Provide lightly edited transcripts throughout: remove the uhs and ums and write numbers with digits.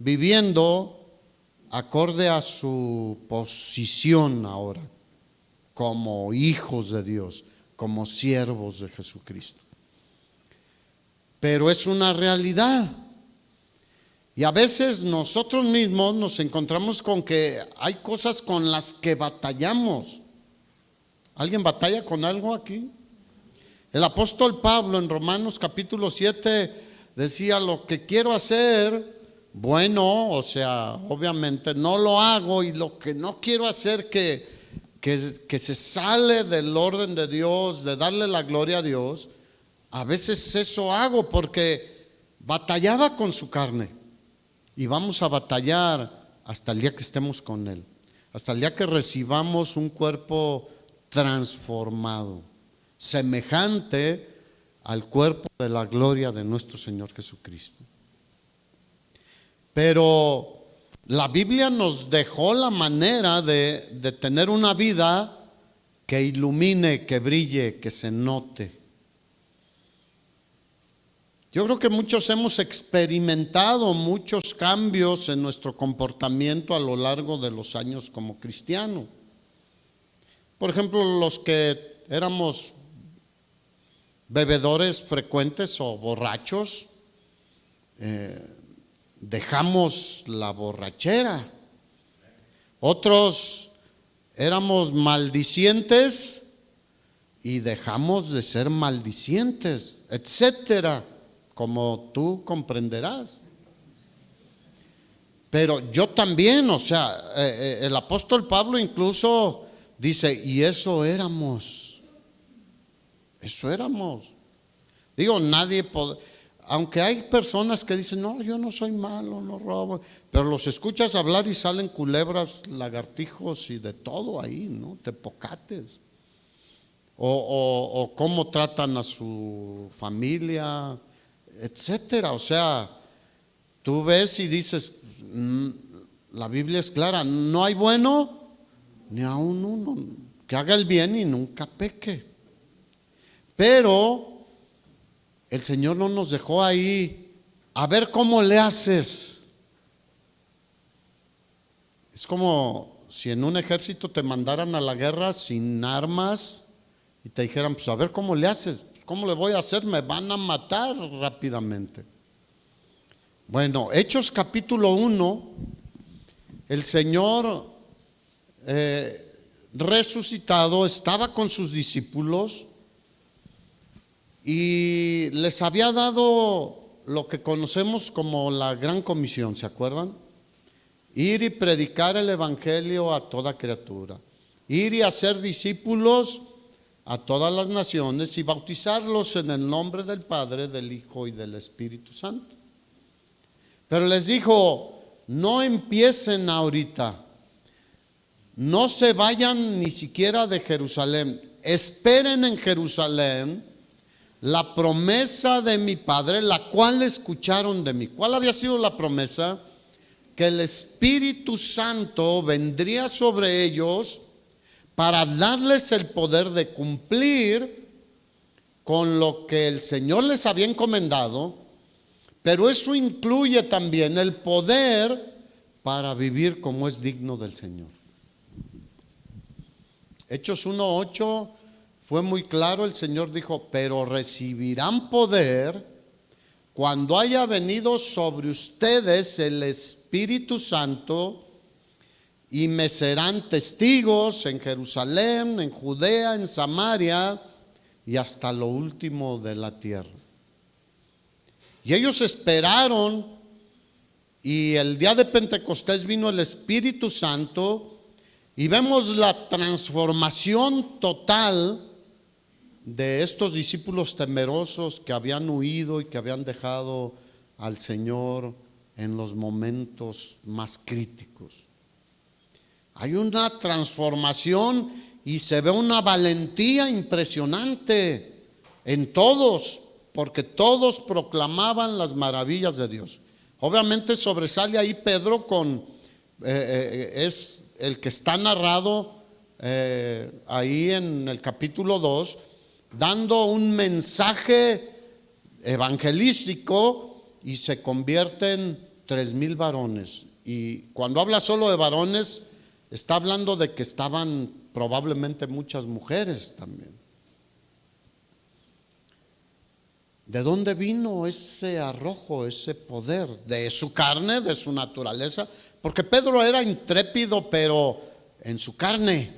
viviendo acorde a su posición ahora, como hijos de Dios, como siervos de Jesucristo. Pero es una realidad. Y a veces nosotros mismos nos encontramos con que hay cosas con las que batallamos. ¿Alguien batalla con algo aquí? El apóstol Pablo en Romanos capítulo 7 decía: lo que quiero hacer, bueno, o sea, obviamente no lo hago, y lo que no quiero hacer que se sale del orden de Dios, de darle la gloria a Dios, a veces eso hago porque batallaba con su carne. Y vamos a batallar hasta el día que estemos con Él, hasta el día que recibamos un cuerpo transformado, semejante al cuerpo de la gloria de nuestro Señor Jesucristo. Pero la Biblia nos dejó la manera de tener una vida que ilumine, que brille, que se note. Yo creo que muchos hemos experimentado muchos cambios en nuestro comportamiento a lo largo de los años como cristiano. Por ejemplo, los que éramos bebedores frecuentes o borrachos, dejamos la borrachera. Otros éramos maldicientes y dejamos de ser maldicientes, etcétera, como tú comprenderás. Pero yo también, o sea, el apóstol Pablo incluso dice: y eso éramos. Digo, aunque hay personas que dicen: no, yo no soy malo, no robo, pero los escuchas hablar y salen culebras, lagartijos y de todo ahí, ¿no? Tepocates. O cómo tratan a su familia, etcétera. O sea, tú ves y dices, la Biblia es clara: no hay bueno ni aun uno, que haga el bien y nunca peque. Pero el Señor no nos dejó ahí a ver cómo le haces. Es como si en un ejército te mandaran a la guerra sin armas y te dijeran: pues a ver cómo le haces. Pues, ¿cómo le voy a hacer? Me van a matar rápidamente. Bueno, Hechos capítulo 1, el Señor resucitado estaba con sus discípulos y les había dado lo que conocemos como la Gran Comisión, ¿se acuerdan? Ir y predicar el evangelio a toda criatura, ir y hacer discípulos a todas las naciones y bautizarlos en el nombre del Padre, del Hijo y del Espíritu Santo. Pero les dijo: no empiecen ahorita, no se vayan ni siquiera de Jerusalén, esperen en Jerusalén la promesa de mi Padre, la cual escucharon de mí. ¿Cuál había sido la promesa? Que el Espíritu Santo vendría sobre ellos para darles el poder de cumplir con lo que el Señor les había encomendado, pero eso incluye también el poder para vivir como es digno del Señor. Hechos 1:8 fue muy claro. El Señor dijo: pero recibirán poder cuando haya venido sobre ustedes el Espíritu Santo, y me serán testigos en Jerusalén, en Judea, en Samaria y hasta lo último de la tierra. Y ellos esperaron, y el día de Pentecostés vino el Espíritu Santo, y vemos la transformación total de estos discípulos temerosos que habían huido y que habían dejado al Señor en los momentos más críticos. Hay una transformación y se ve una valentía impresionante en todos, porque todos proclamaban las maravillas de Dios. Obviamente sobresale ahí Pedro es el que está narrado ahí en el capítulo 2, dando un mensaje evangelístico, y se convierten 3,000 varones. Y cuando habla solo de varones, está hablando de que estaban probablemente muchas mujeres también. ¿De dónde vino ese arrojo, ese poder? ¿De su carne, de su naturaleza? Porque Pedro era intrépido, pero en su carne.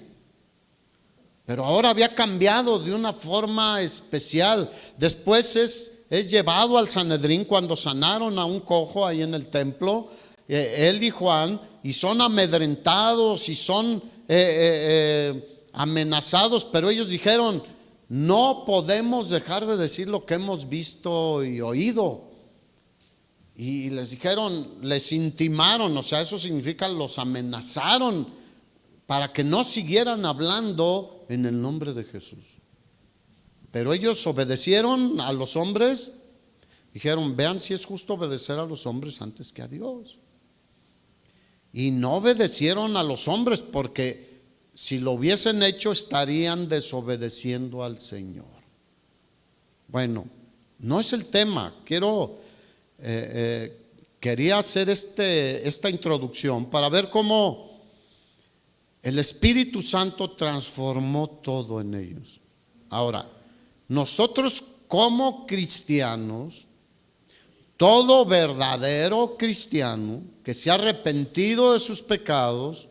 Pero ahora había cambiado de una forma especial. Después es llevado al Sanedrín cuando sanaron a un cojo ahí en el templo, él y Juan, y son amedrentados y son amenazados, pero ellos dijeron: no podemos dejar de decir lo que hemos visto y oído. Y les dijeron, les intimaron, o sea, eso significa los amenazaron para que no siguieran hablando en el nombre de Jesús. Pero ellos obedecieron a los hombres. Dijeron: vean si es justo obedecer a los hombres antes que a Dios. Y no obedecieron a los hombres, porque si lo hubiesen hecho estarían desobedeciendo al Señor. Bueno, no es el tema. Quería hacer esta introducción para ver cómo el Espíritu Santo transformó todo en ellos. Ahora, nosotros como cristianos, todo verdadero cristiano que se ha arrepentido de sus pecados,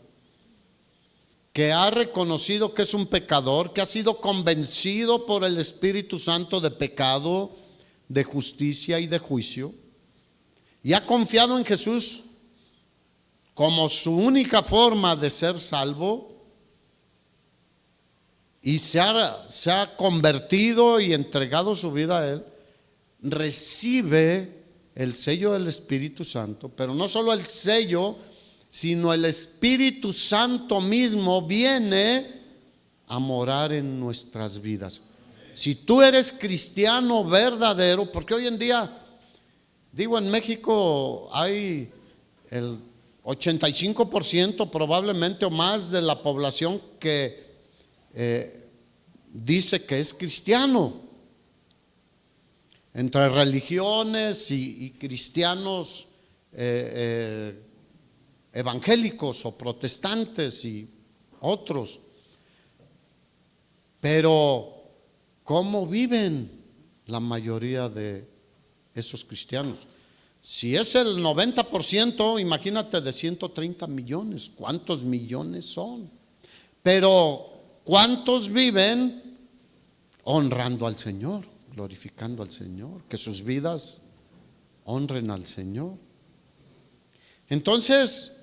que ha reconocido que es un pecador, que ha sido convencido por el Espíritu Santo de pecado, de justicia y de juicio, y ha confiado en Jesús como su única forma de ser salvo, y se ha convertido y entregado su vida a Él, recibe el sello del Espíritu Santo. Pero no solo el sello, sino el Espíritu Santo mismo viene a morar en nuestras vidas. Si tú eres cristiano verdadero, porque hoy en día, digo, en México hay el 85% probablemente o más de la población que dice que es cristiano. Entre religiones y cristianos evangélicos o protestantes y otros. Pero ¿cómo viven la mayoría de esos cristianos? Si es el 90%, imagínate de 130 millones, ¿cuántos millones son? Pero ¿cuántos viven honrando al Señor, glorificando al Señor, que sus vidas honren al Señor? Entonces,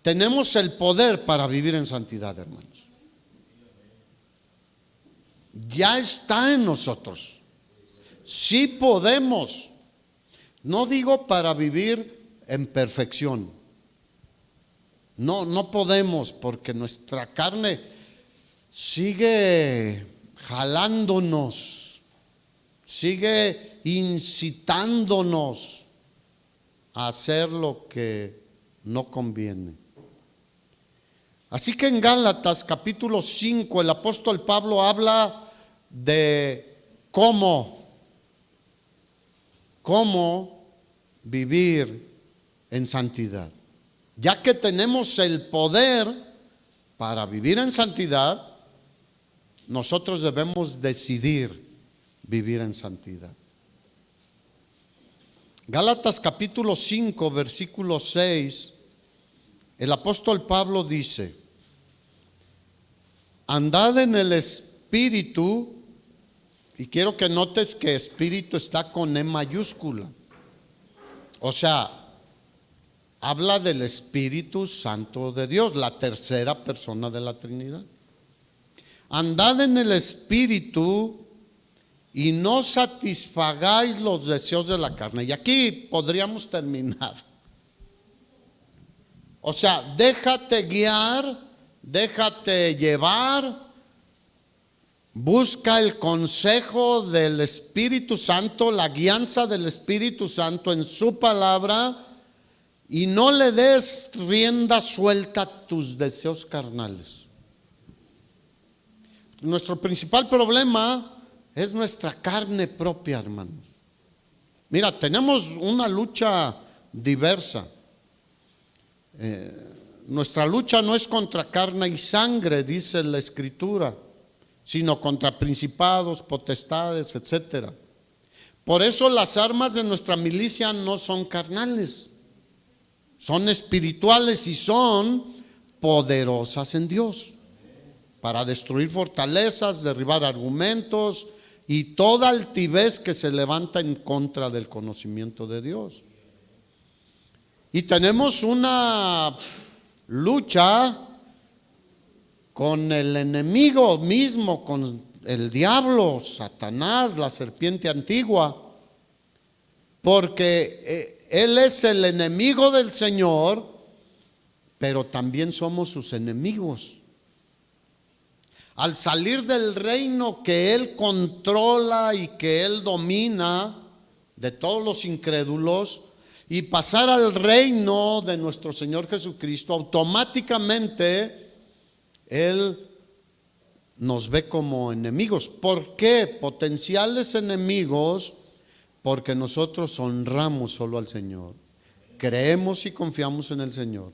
tenemos el poder para vivir en santidad, hermanos. Ya está en nosotros. Sí podemos. No digo para vivir en perfección. No podemos, porque nuestra carne sigue jalándonos, sigue incitándonos a hacer lo que no conviene. Así que en Gálatas capítulo 5 el apóstol Pablo habla de cómo vivir en santidad. Ya que tenemos el poder para vivir en santidad, nosotros debemos decidir vivir en santidad. Gálatas capítulo 5 versículo 6, el apóstol Pablo dice: andad en el Espíritu, y quiero que notes que Espíritu está con E mayúscula. O sea, habla del Espíritu Santo de Dios, la tercera persona de la Trinidad. Andad en el Espíritu y no satisfagáis los deseos de la carne. Y aquí podríamos terminar. O sea, déjate guiar, déjate llevar, busca el consejo del Espíritu Santo, la guianza del Espíritu Santo en su palabra, y no le des rienda suelta a tus deseos carnales. Nuestro principal problema es nuestra carne propia, hermanos. Mira, tenemos una lucha diversa. Nuestra lucha no es contra carne y sangre, dice la Escritura, sino contra principados, potestades, etcétera. Por eso las armas de nuestra milicia no son carnales, son espirituales y son poderosas en Dios para destruir fortalezas, derribar argumentos y toda altivez que se levanta en contra del conocimiento de Dios. Y tenemos una lucha con el enemigo mismo, con el diablo, Satanás, la serpiente antigua, porque él es el enemigo del Señor, pero también somos sus enemigos. Al salir del reino que él controla y que él domina de todos los incrédulos y pasar al reino de nuestro Señor Jesucristo, automáticamente él nos ve como enemigos. ¿Por qué? Potenciales enemigos, porque nosotros honramos solo al Señor, creemos y confiamos en el Señor,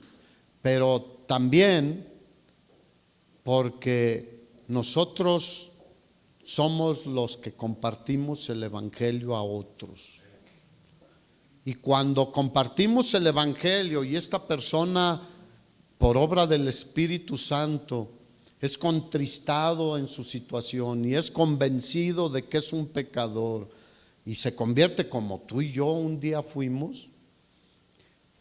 pero también porque nosotros somos los que compartimos el evangelio a otros. Y cuando compartimos el evangelio y esta persona, por obra del Espíritu Santo, es contristado en su situación y es convencido de que es un pecador y se convierte como tú y yo un día fuimos,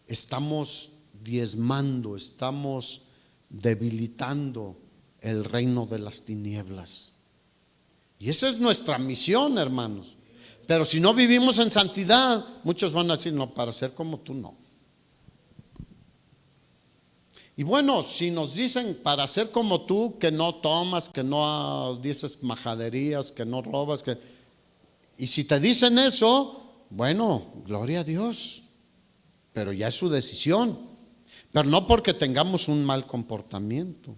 estamos diezmando, estamos debilitando el reino de las tinieblas. Y esa es nuestra misión, hermanos. Pero si no vivimos en santidad, muchos van a decir, no, para ser como tú no. Y bueno, si nos dicen para ser como tú, que no tomas, que no dices majaderías, que no robas, y si te dicen eso, bueno, gloria a Dios, pero ya es su decisión, pero no porque tengamos un mal comportamiento.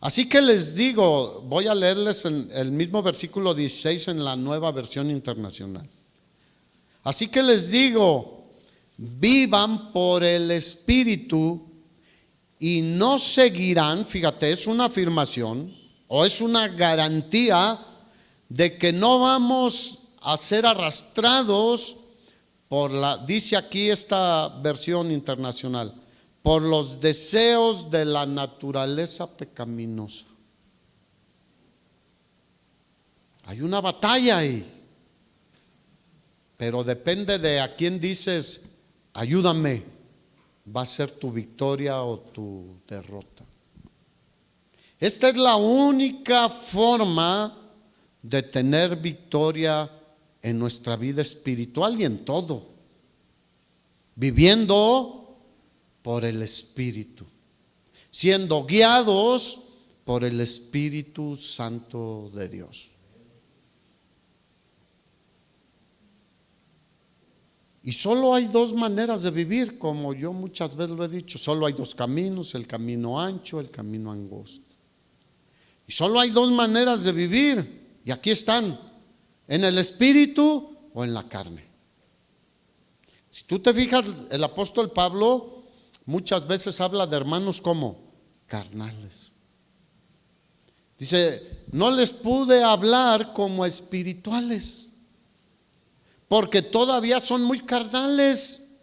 Así que les digo, voy a leerles el mismo versículo 16 en la Nueva Versión Internacional. Así que les digo, vivan por el Espíritu y no seguirán, fíjate, es una afirmación o es una garantía de que no vamos a ser arrastrados por dice aquí esta versión internacional, por los deseos de la naturaleza pecaminosa. Hay una batalla ahí, pero depende de a quién dices, ayúdame, va a ser tu victoria o tu derrota. Esta es la única forma de tener victoria en nuestra vida espiritual y en todo, viviendo por el Espíritu, siendo guiados por el Espíritu Santo de Dios. Y solo hay dos maneras de vivir, como yo muchas veces lo he dicho, solo hay dos caminos, el camino ancho, el camino angosto. Y solo hay dos maneras de vivir, y aquí están, en el Espíritu o en la carne. Si tú te fijas, el apóstol Pablo muchas veces habla de hermanos como carnales. Dice, no les pude hablar como espirituales, porque todavía son muy carnales,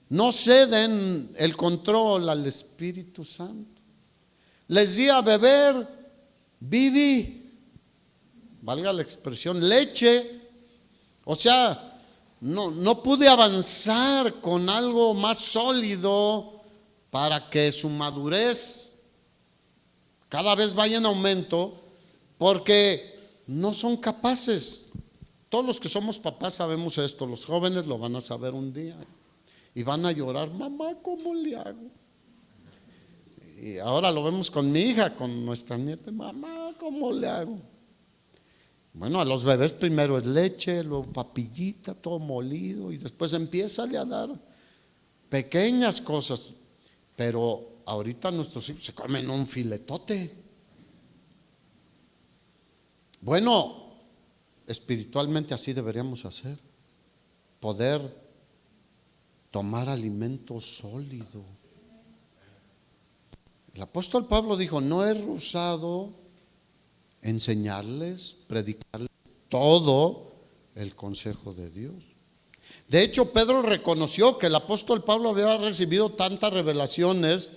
no ceden el control al Espíritu Santo. Les di a beber, viví, valga la expresión, leche, o sea, no pude avanzar con algo más sólido para que su madurez cada vez vaya en aumento, porque no son capaces. Todos los que somos papás sabemos esto, los jóvenes lo van a saber un día y van a llorar, mamá, ¿cómo le hago? Y ahora lo vemos con mi hija, con nuestra nieta, mamá, ¿cómo le hago? Bueno, a los bebés primero es leche, luego papillita, todo molido, y después empieza a dar pequeñas cosas. Pero ahorita nuestros hijos se comen un filetote. Bueno, espiritualmente así deberíamos hacer, poder tomar alimento sólido. El apóstol Pablo dijo: no he rehusado enseñarles, predicarles todo el consejo de Dios. De hecho, Pedro reconoció que el apóstol Pablo había recibido tantas revelaciones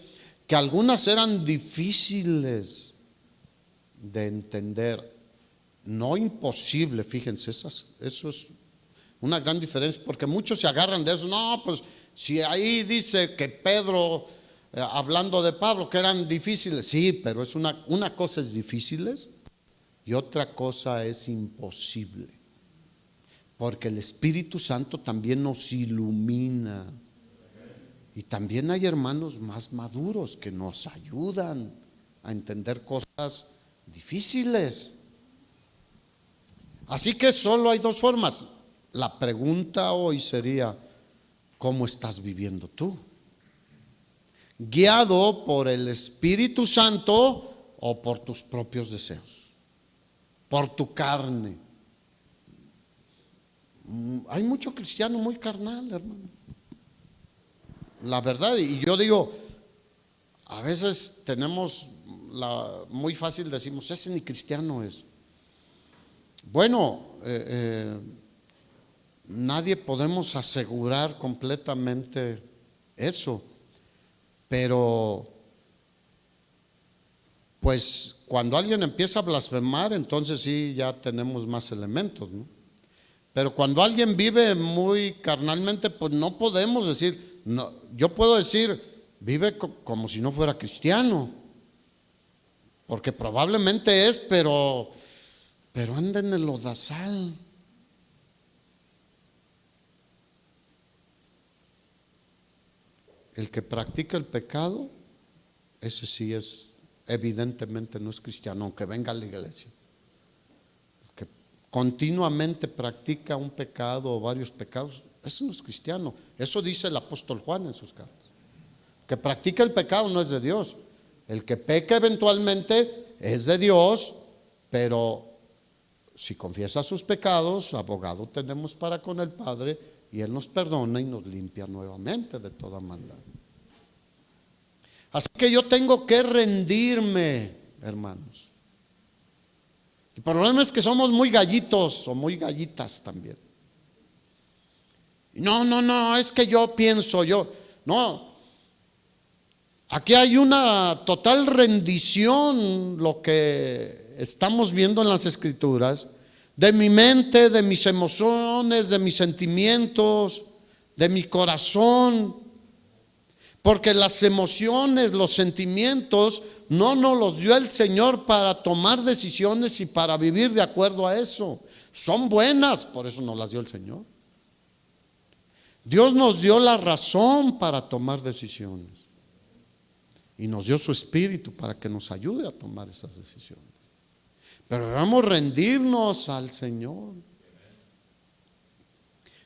que algunas eran difíciles de entender. No imposible, fíjense, eso es una gran diferencia, porque muchos se agarran de eso. No, pues si ahí dice que Pedro, hablando de Pablo, que eran difíciles. Sí, pero es una cosa es difíciles y otra cosa es imposible. Porque el Espíritu Santo también nos ilumina. Y también hay hermanos más maduros que nos ayudan a entender cosas difíciles. Así que solo hay dos formas. La pregunta hoy sería: ¿cómo estás viviendo tú? ¿Guiado por el Espíritu Santo o por tus propios deseos? Por tu carne. Hay mucho cristiano muy carnal, hermano. La verdad, y yo digo, a veces tenemos muy fácil decimos: ese ni cristiano es. Bueno, nadie podemos asegurar completamente eso, pero pues cuando alguien empieza a blasfemar, entonces sí ya tenemos más elementos, ¿no? Pero cuando alguien vive muy carnalmente, pues no podemos decir, no, yo puedo decir, vive como si no fuera cristiano, porque probablemente es, pero anda en el lodazal. El que practica el pecado, ese sí es, evidentemente no es cristiano, aunque venga a la iglesia. El que continuamente practica un pecado o varios pecados, ese no es cristiano. Eso dice el apóstol Juan en sus cartas. Que practica el pecado no es de Dios. El que peca eventualmente es de Dios, pero si confiesa sus pecados, abogado tenemos para con el Padre, y Él nos perdona y nos limpia nuevamente de toda maldad. Así que yo tengo que rendirme, hermanos. El problema es que somos muy gallitos o muy gallitas también. No, es que yo pienso, no. Aquí hay una total rendición, lo que estamos viendo en las Escrituras, de mi mente, de mis emociones, de mis sentimientos, de mi corazón. Porque las emociones, los sentimientos, no nos los dio el Señor para tomar decisiones y para vivir de acuerdo a eso. Son buenas, por eso nos las dio el Señor. Dios nos dio la razón para tomar decisiones. Y nos dio su Espíritu para que nos ayude a tomar esas decisiones. Pero debemos rendirnos al Señor.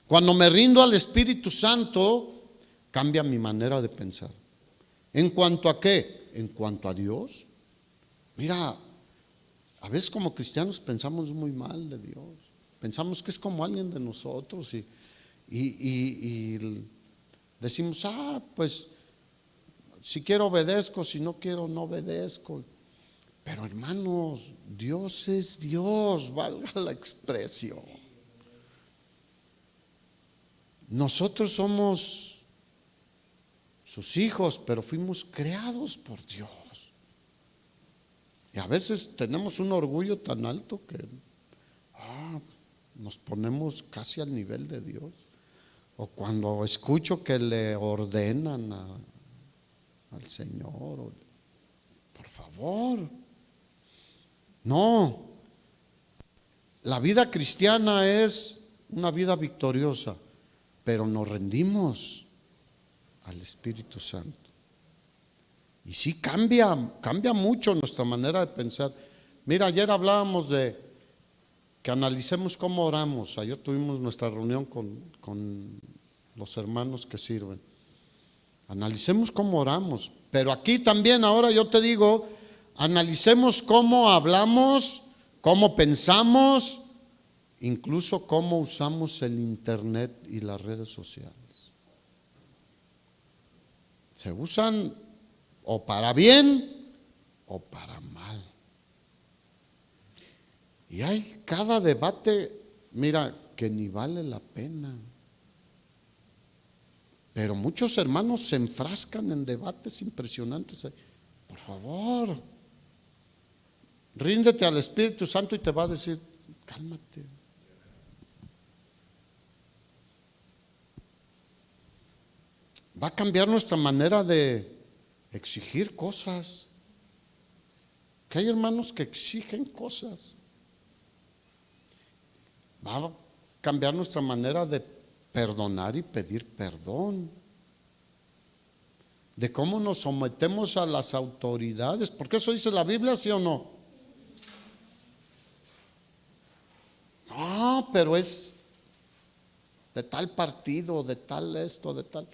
Cuando me rindo al Espíritu Santo, cambia mi manera de pensar. ¿En cuanto a qué? En cuanto a Dios. Mira, a veces como cristianos pensamos muy mal de Dios. Pensamos que es como alguien de nosotros y decimos, pues si quiero obedezco, si no quiero no obedezco. Pero hermanos, Dios es Dios, valga la expresión. Nosotros somos sus hijos, pero fuimos creados por Dios. Y a veces tenemos un orgullo tan alto que nos ponemos casi al nivel de Dios. O cuando escucho que le ordenan al Señor, por favor. No, la vida cristiana es una vida victoriosa, pero nos rendimos al Espíritu Santo. Y sí cambia mucho nuestra manera de pensar. Mira, ayer hablábamos de que analicemos cómo oramos. Ayer tuvimos nuestra reunión con los hermanos que sirven. Analicemos cómo oramos. Pero aquí también ahora yo te digo, analicemos cómo hablamos, cómo pensamos, incluso cómo usamos el internet y las redes sociales. Se usan o para bien o para mal. Y hay cada debate, mira, que ni vale la pena. Pero muchos hermanos se enfrascan en debates impresionantes. Por favor, ríndete al Espíritu Santo y te va a decir, cálmate. Va a cambiar nuestra manera de exigir cosas. Que hay hermanos que exigen cosas. Va a cambiar nuestra manera de perdonar y pedir perdón. De cómo nos sometemos a las autoridades. Porque eso dice la Biblia, ¿sí o no? No, pero es de tal partido, de tal esto, de tal.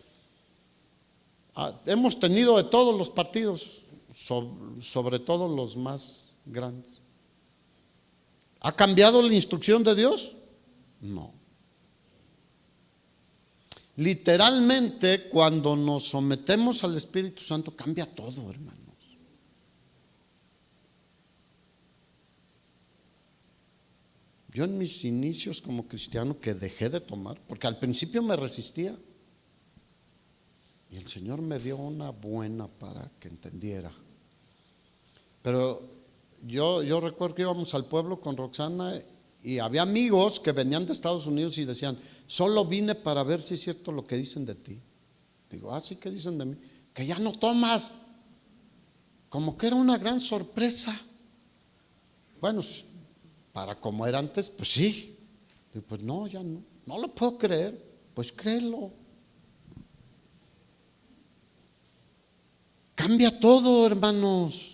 Hemos tenido de todos los partidos, sobre todo los más grandes. ¿Ha cambiado la instrucción de Dios? No. Literalmente, cuando nos sometemos al Espíritu Santo, cambia todo, hermanos. Yo en mis inicios como cristiano que dejé de tomar, porque al principio me resistía, y el Señor me dio una buena para que entendiera. Pero yo recuerdo que íbamos al pueblo con Roxana y había amigos que venían de Estados Unidos y decían, solo vine para ver si es cierto lo que dicen de ti. Digo, sí, ¿qué dicen de mí? Que ya no tomas. Como que era una gran sorpresa. Bueno, para como era antes, pues sí. Digo, pues no, ya no. No lo puedo creer. Pues créelo. Cambia todo, hermanos.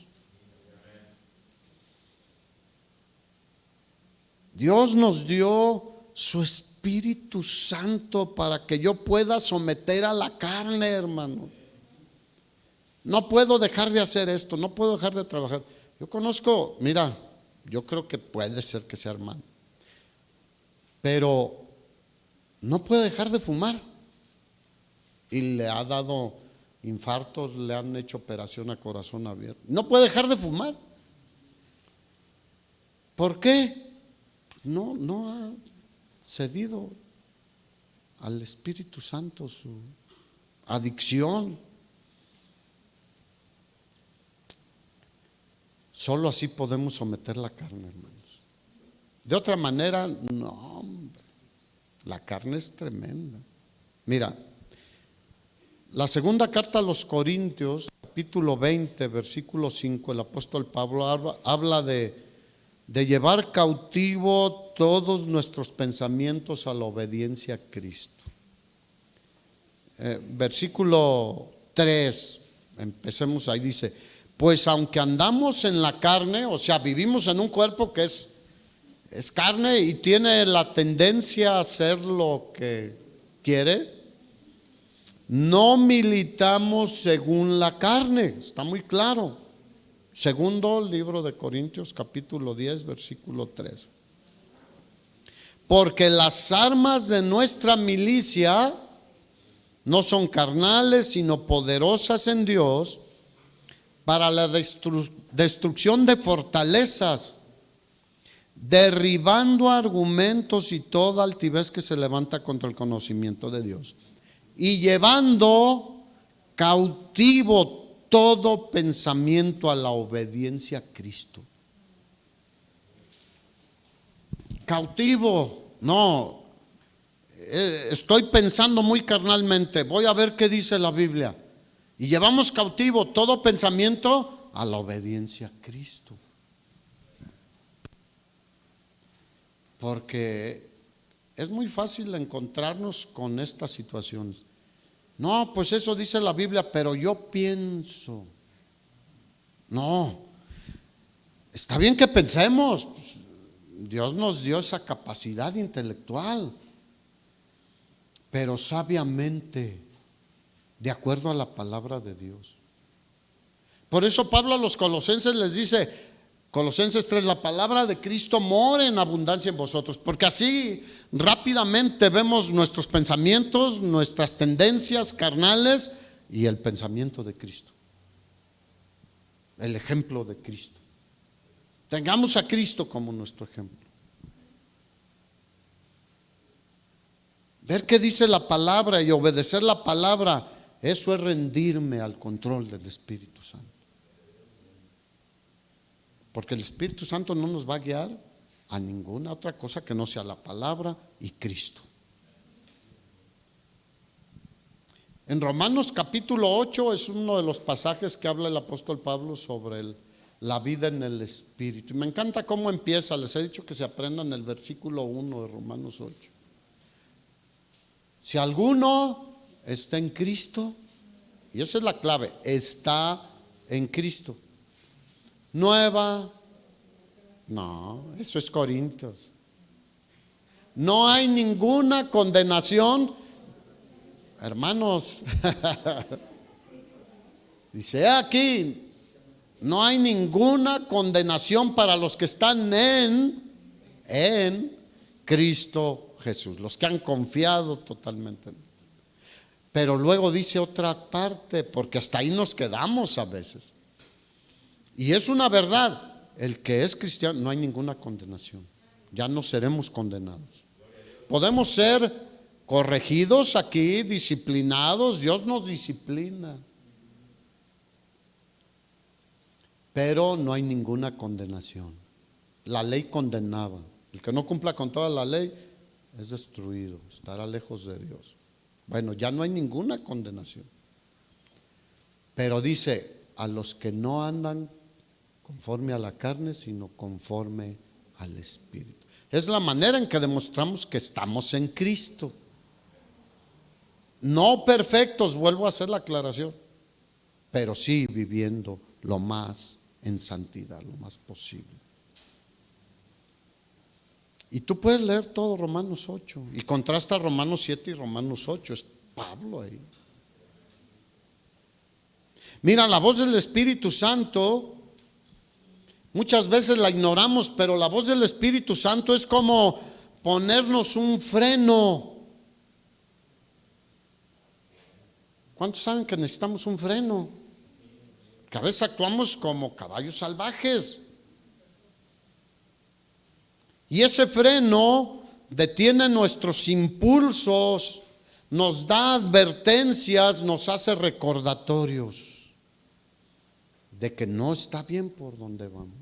Dios nos dio su Espíritu Santo para que yo pueda someter a la carne, hermano. No puedo dejar de hacer esto, no puedo dejar de trabajar. Yo conozco, mira, yo creo que puede ser que sea hermano, pero no puede dejar de fumar. Y le ha dado infartos, le han hecho operación a corazón abierto. No puede dejar de fumar. ¿Por qué? No ha cedido al Espíritu Santo su adicción. Solo así podemos someter la carne, hermanos. De otra manera, no, hombre, la carne es tremenda. Mira, la segunda carta a los Corintios, capítulo 20, versículo 5, el apóstol Pablo habla de llevar cautivo todos nuestros pensamientos a la obediencia a Cristo. Versículo 3, empecemos ahí, dice, pues aunque andamos en la carne, o sea, vivimos en un cuerpo que es carne y tiene la tendencia a hacer lo que quiere, no militamos según la carne, está muy claro. Segundo libro de Corintios, capítulo 10, versículo 3. Porque las armas de nuestra milicia no son carnales, sino poderosas en Dios para la destrucción de fortalezas, derribando argumentos y toda altivez que se levanta contra el conocimiento de Dios, y llevando cautivo todo pensamiento a la obediencia a Cristo. Cautivo, no, estoy pensando muy carnalmente, voy a ver qué dice la Biblia. Y llevamos cautivo todo pensamiento a la obediencia a Cristo. Porque es muy fácil encontrarnos con estas situaciones. No, pues eso dice la Biblia, pero yo pienso. No, está bien que pensemos. Dios nos dio esa capacidad intelectual, pero sabiamente, de acuerdo a la palabra de Dios. Por eso Pablo a los colosenses les dice, Colosenses 3, la palabra de Cristo mora en abundancia en vosotros, porque así rápidamente vemos nuestros pensamientos, nuestras tendencias carnales y el pensamiento de Cristo, el ejemplo de Cristo. Tengamos a Cristo como nuestro ejemplo. Ver qué dice la palabra y obedecer la palabra, eso es rendirme al control del Espíritu Santo. Porque el Espíritu Santo no nos va a guiar a ninguna otra cosa que no sea la palabra y Cristo. En Romanos capítulo 8 es uno de los pasajes que habla el apóstol Pablo sobre la vida en el Espíritu. Y me encanta cómo empieza. Les he dicho que se aprendan el versículo 1 de Romanos 8. Si alguno está en Cristo, y esa es la clave, está en Cristo. Nueva, no, eso es Corintios. No hay ninguna condenación, hermanos. Dice aquí, no hay ninguna condenación para los que están en Cristo Jesús, los que han confiado totalmente en Él. Pero luego dice otra parte, porque hasta ahí nos quedamos a veces. Y es una verdad, el que es cristiano no hay ninguna condenación, ya no seremos condenados. Podemos ser corregidos aquí, disciplinados, Dios nos disciplina, pero no hay ninguna condenación. La ley condenaba, el que no cumpla con toda la ley es destruido, estará lejos de Dios. Bueno, ya no hay ninguna condenación. Pero dice, a los que no andan conforme a la carne, sino conforme al Espíritu. Es la manera en que demostramos que estamos en Cristo. No perfectos, vuelvo a hacer la aclaración, pero sí viviendo lo más en santidad, lo más posible. Y tú puedes leer todo Romanos 8 y contrasta Romanos 7 y Romanos 8, es Pablo ahí. Mira, la voz del Espíritu Santo, muchas veces la ignoramos, pero la voz del Espíritu Santo es como ponernos un freno. ¿Cuántos saben que necesitamos un freno? Que a veces actuamos como caballos salvajes. Y ese freno detiene nuestros impulsos, nos da advertencias, nos hace recordatorios de que no está bien por donde vamos.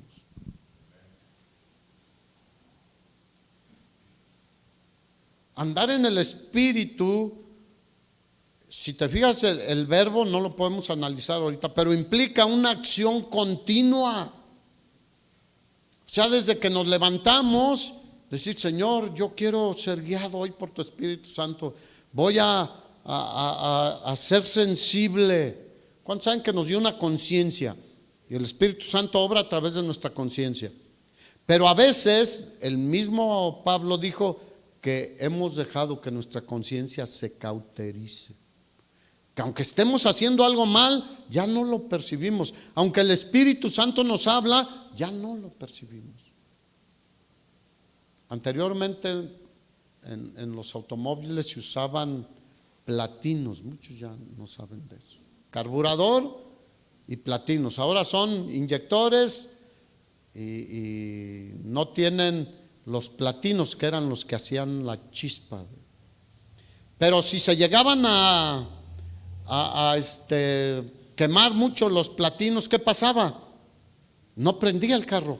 Andar en el Espíritu, si te fijas el verbo no lo podemos analizar ahorita, pero implica una acción continua. O sea, desde que nos levantamos, decir, Señor, yo quiero ser guiado hoy por tu Espíritu Santo. Voy a ser sensible. ¿Cuántos saben que nos dio una conciencia? Y el Espíritu Santo obra a través de nuestra conciencia. Pero a veces, el mismo Pablo dijo que hemos dejado que nuestra conciencia se cauterice. Que aunque estemos haciendo algo mal, ya no lo percibimos. Aunque el Espíritu Santo nos habla, ya no lo percibimos. Anteriormente en los automóviles se usaban platinos, muchos ya no saben de eso. Carburador y platinos. Ahora son inyectores y no tienen los platinos que eran los que hacían la chispa. Pero si se llegaban a quemar mucho los platinos, ¿qué pasaba? No prendía el carro.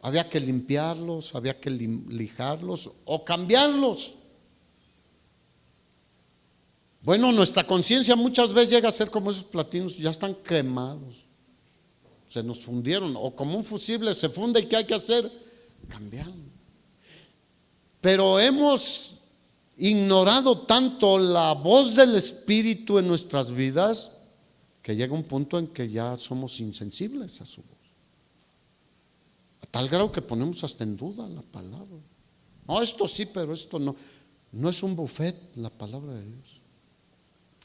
Había que limpiarlos, había que lijarlos o cambiarlos. Bueno, nuestra conciencia muchas veces llega a ser como esos platinos, ya están quemados, se nos fundieron, o como un fusible se funde. ¿Y qué hay que hacer? Cambiarlo. Pero hemos ignorado tanto la voz del Espíritu en nuestras vidas que llega un punto en que ya somos insensibles a su voz, a tal grado que ponemos hasta en duda la palabra. No, esto sí, pero esto no. No es un buffet la palabra de Dios.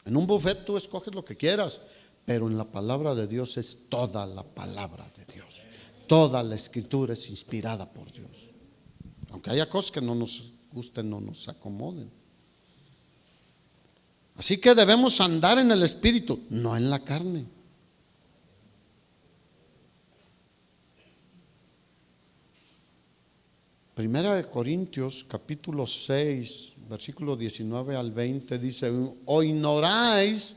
En un buffet tú escoges lo que quieras, pero en la palabra de Dios es toda la palabra de Dios. Toda la Escritura es inspirada por Dios, aunque haya cosas que no nos gusten, no nos acomoden. Así que debemos andar en el Espíritu, no en la carne. Primera de Corintios, capítulo 6, versículo 19 al 20 dice: ¿o ignoráis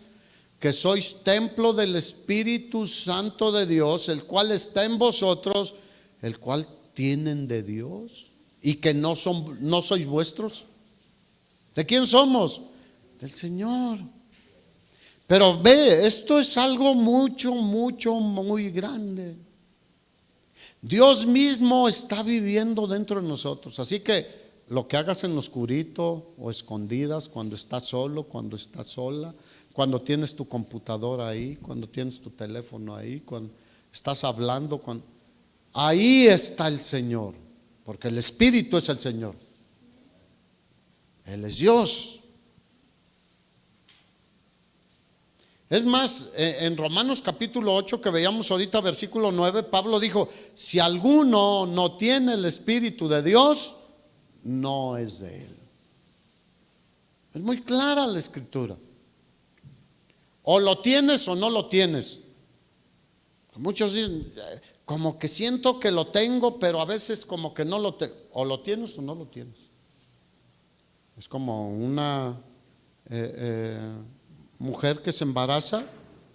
que sois templo del Espíritu Santo de Dios, el cual está en vosotros, el cual tienen de Dios, y que no sois vuestros? ¿De quién somos? Del Señor. Pero ve, esto es algo muy grande. Dios mismo está viviendo dentro de nosotros. Así que lo que hagas en lo oscurito o escondidas, cuando estás solo, cuando estás sola, cuando tienes tu computadora ahí, cuando tienes tu teléfono ahí, cuando estás hablando, ahí está el Señor, porque el Espíritu es el Señor. Él es Dios. Es más, en Romanos capítulo 8 que veíamos ahorita, versículo 9, Pablo dijo: si alguno no tiene el Espíritu de Dios, no es de Él. Es muy clara la Escritura. O lo tienes o no lo tienes. Muchos dicen, como que siento que lo tengo, pero a veces como que no lo tengo. O lo tienes o no lo tienes. Es como una mujer que se embaraza.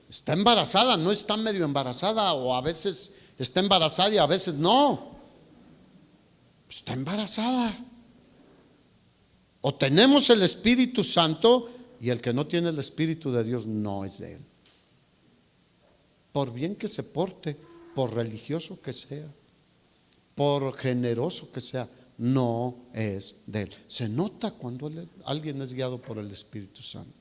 Está embarazada, no está medio embarazada, o a veces está embarazada y a veces no. Está embarazada. O tenemos el Espíritu Santo, y el que no tiene el Espíritu de Dios no es de Él. Por bien que se porte, por religioso que sea, por generoso que sea, no es de Él. Se nota cuando alguien es guiado por el Espíritu Santo.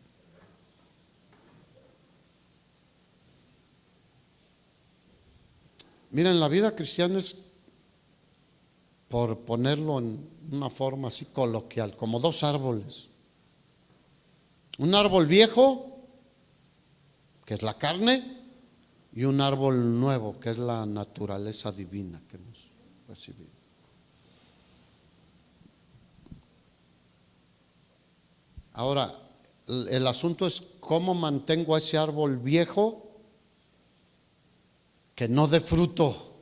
Miren, la vida cristiana es, por ponerlo en una forma así coloquial, como dos árboles. Un árbol viejo, que es la carne, y un árbol nuevo, que es la naturaleza divina que hemos recibido. Ahora, el asunto es cómo mantengo a ese árbol viejo que no dé fruto.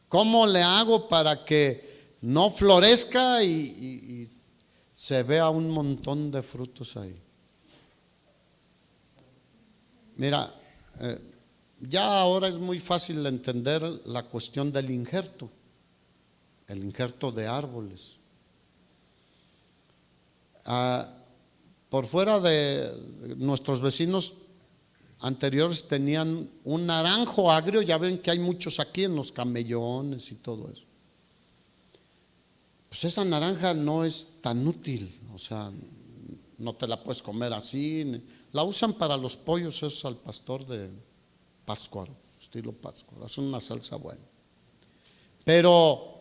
¿Cómo le hago para que no florezca y se vea un montón de frutos ahí? Mira, ya ahora es muy fácil entender la cuestión del injerto, el injerto de árboles. Por fuera de nuestros vecinos anteriores tenían un naranjo agrio, ya ven que hay muchos aquí en los camellones y todo eso. Pues esa naranja no es tan útil, o sea, no te la puedes comer así. La usan para los pollos esos al pastor de Pátzcuaro, estilo Pátzcuaro, hacen una salsa buena. Pero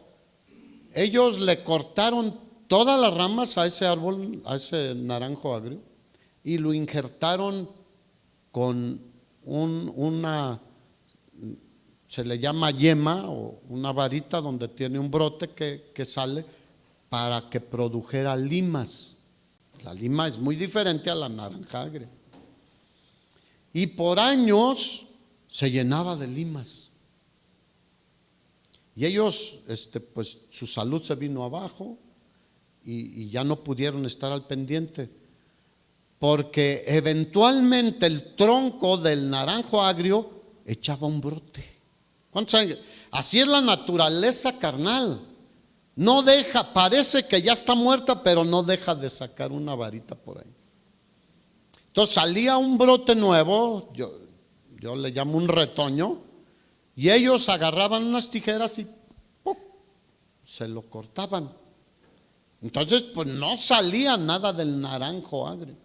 ellos le cortaron todas las ramas a ese árbol, a ese naranjo agrio, y lo injertaron con se le llama yema, o una varita donde tiene un brote que sale para que produjera limas. La lima es muy diferente a la naranja agria. Y por años se llenaba de limas. Y ellos, pues su salud se vino abajo y ya no pudieron estar al pendiente. Porque eventualmente el tronco del naranjo agrio echaba un brote. ¿Cuántos años? Así es la naturaleza carnal. No deja, parece que ya está muerta, pero no deja de sacar una varita por ahí. Entonces salía un brote nuevo, yo le llamo un retoño, y ellos agarraban unas tijeras y ¡pum!, se lo cortaban. Entonces pues no salía nada del naranjo agrio.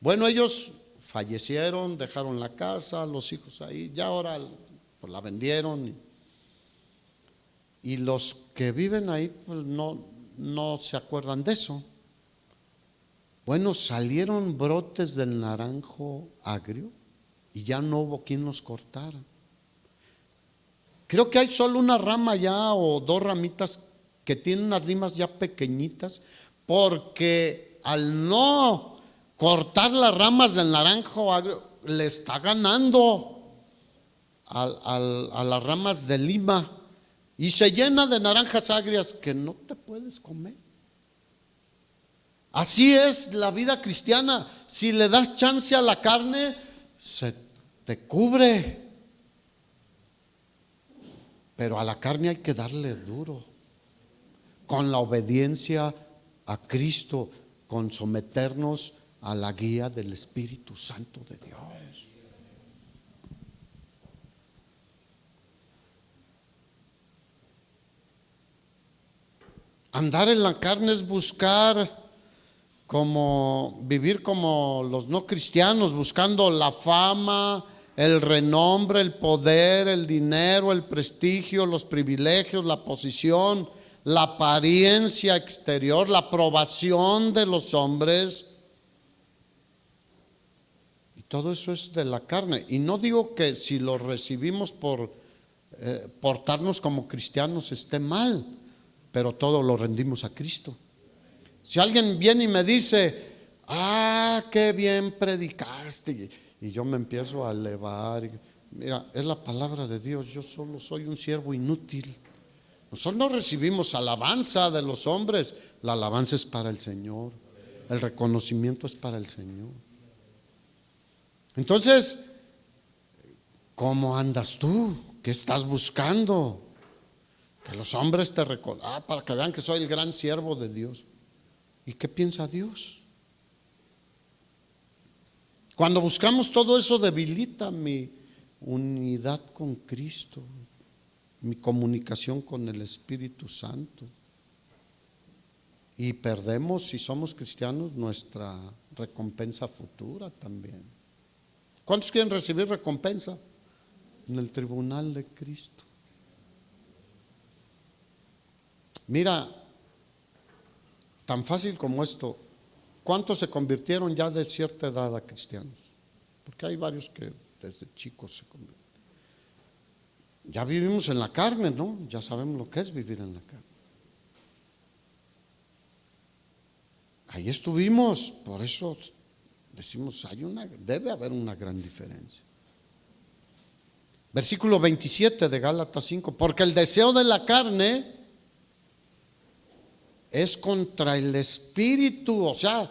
Bueno, ellos fallecieron, dejaron la casa, los hijos ahí, ya ahora pues la vendieron. Y los que viven ahí pues no se acuerdan de eso. Bueno, salieron brotes del naranjo agrio y ya no hubo quien los cortara. Creo que hay solo una rama ya o dos ramitas que tienen unas limas ya pequeñitas, porque al no cortar las ramas del naranjo agrio, le está ganando a las ramas de lima y se llena de naranjas agrias que no te puedes comer. Así es la vida cristiana. Si le das chance a la carne, se te cubre. Pero a la carne hay que darle duro, con la obediencia a Cristo, con someternos a la guía del Espíritu Santo de Dios. Andar en la carne es vivir como los no cristianos, buscando la fama, el renombre, el poder, el dinero, el prestigio, los privilegios, la posición, la apariencia exterior, la aprobación de los hombres. Y todo eso es de la carne. Y no digo que si lo recibimos por portarnos como cristianos esté mal, pero todo lo rendimos a Cristo. Si alguien viene y me dice, qué bien predicaste, y yo me empiezo a elevar, mira, es la palabra de Dios, yo solo soy un siervo inútil. Nosotros no recibimos alabanza de los hombres, la alabanza es para el Señor, el reconocimiento es para el Señor. Entonces, ¿cómo andas tú? ¿Qué estás buscando? Que los hombres te reconozcan, para que vean que soy el gran siervo de Dios. ¿Y qué piensa Dios? Cuando buscamos todo eso debilita mi unidad con Cristo, mi comunicación con el Espíritu Santo. Y perdemos, si somos cristianos, nuestra recompensa futura también. ¿Cuántos quieren recibir recompensa? En el tribunal de Cristo. Mira, tan fácil como esto, ¿cuántos se convirtieron ya de cierta edad a cristianos? Porque hay varios que desde chicos se convierten. Ya vivimos en la carne, ¿no? Ya sabemos lo que es vivir en la carne. Ahí estuvimos, por eso decimos, debe haber una gran diferencia. Versículo 27 de Gálatas 5, porque el deseo de la carne es contra el espíritu, o sea,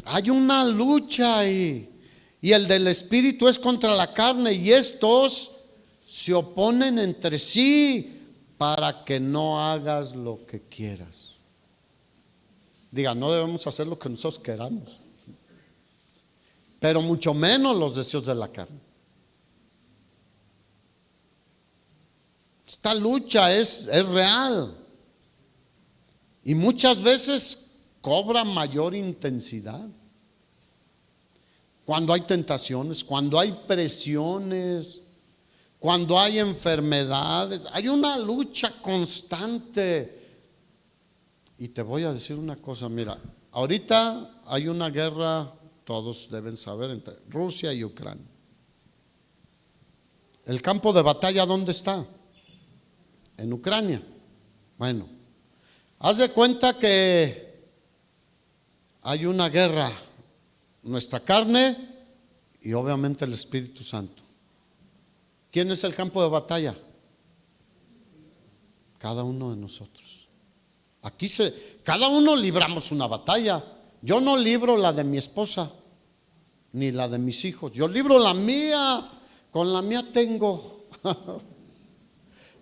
hay una lucha ahí, y el del espíritu es contra la carne, y estos se oponen entre sí para que no hagas lo que quieras. Diga, no debemos hacer lo que nosotros queramos, pero mucho menos los deseos de la carne. Esta lucha es real. Y muchas veces cobra mayor intensidad. Cuando hay tentaciones, cuando hay presiones, cuando hay enfermedades, hay una lucha constante. Y te voy a decir una cosa, mira, ahorita hay una guerra, todos deben saber, entre Rusia y Ucrania. ¿El campo de batalla dónde está? En Ucrania. Bueno, haz de cuenta que hay una guerra, nuestra carne y obviamente el Espíritu Santo. ¿Quién es el campo de batalla? Cada uno de nosotros. Cada uno libramos una batalla. Yo no libro la de mi esposa, ni la de mis hijos. Yo libro la mía, con la mía tengo.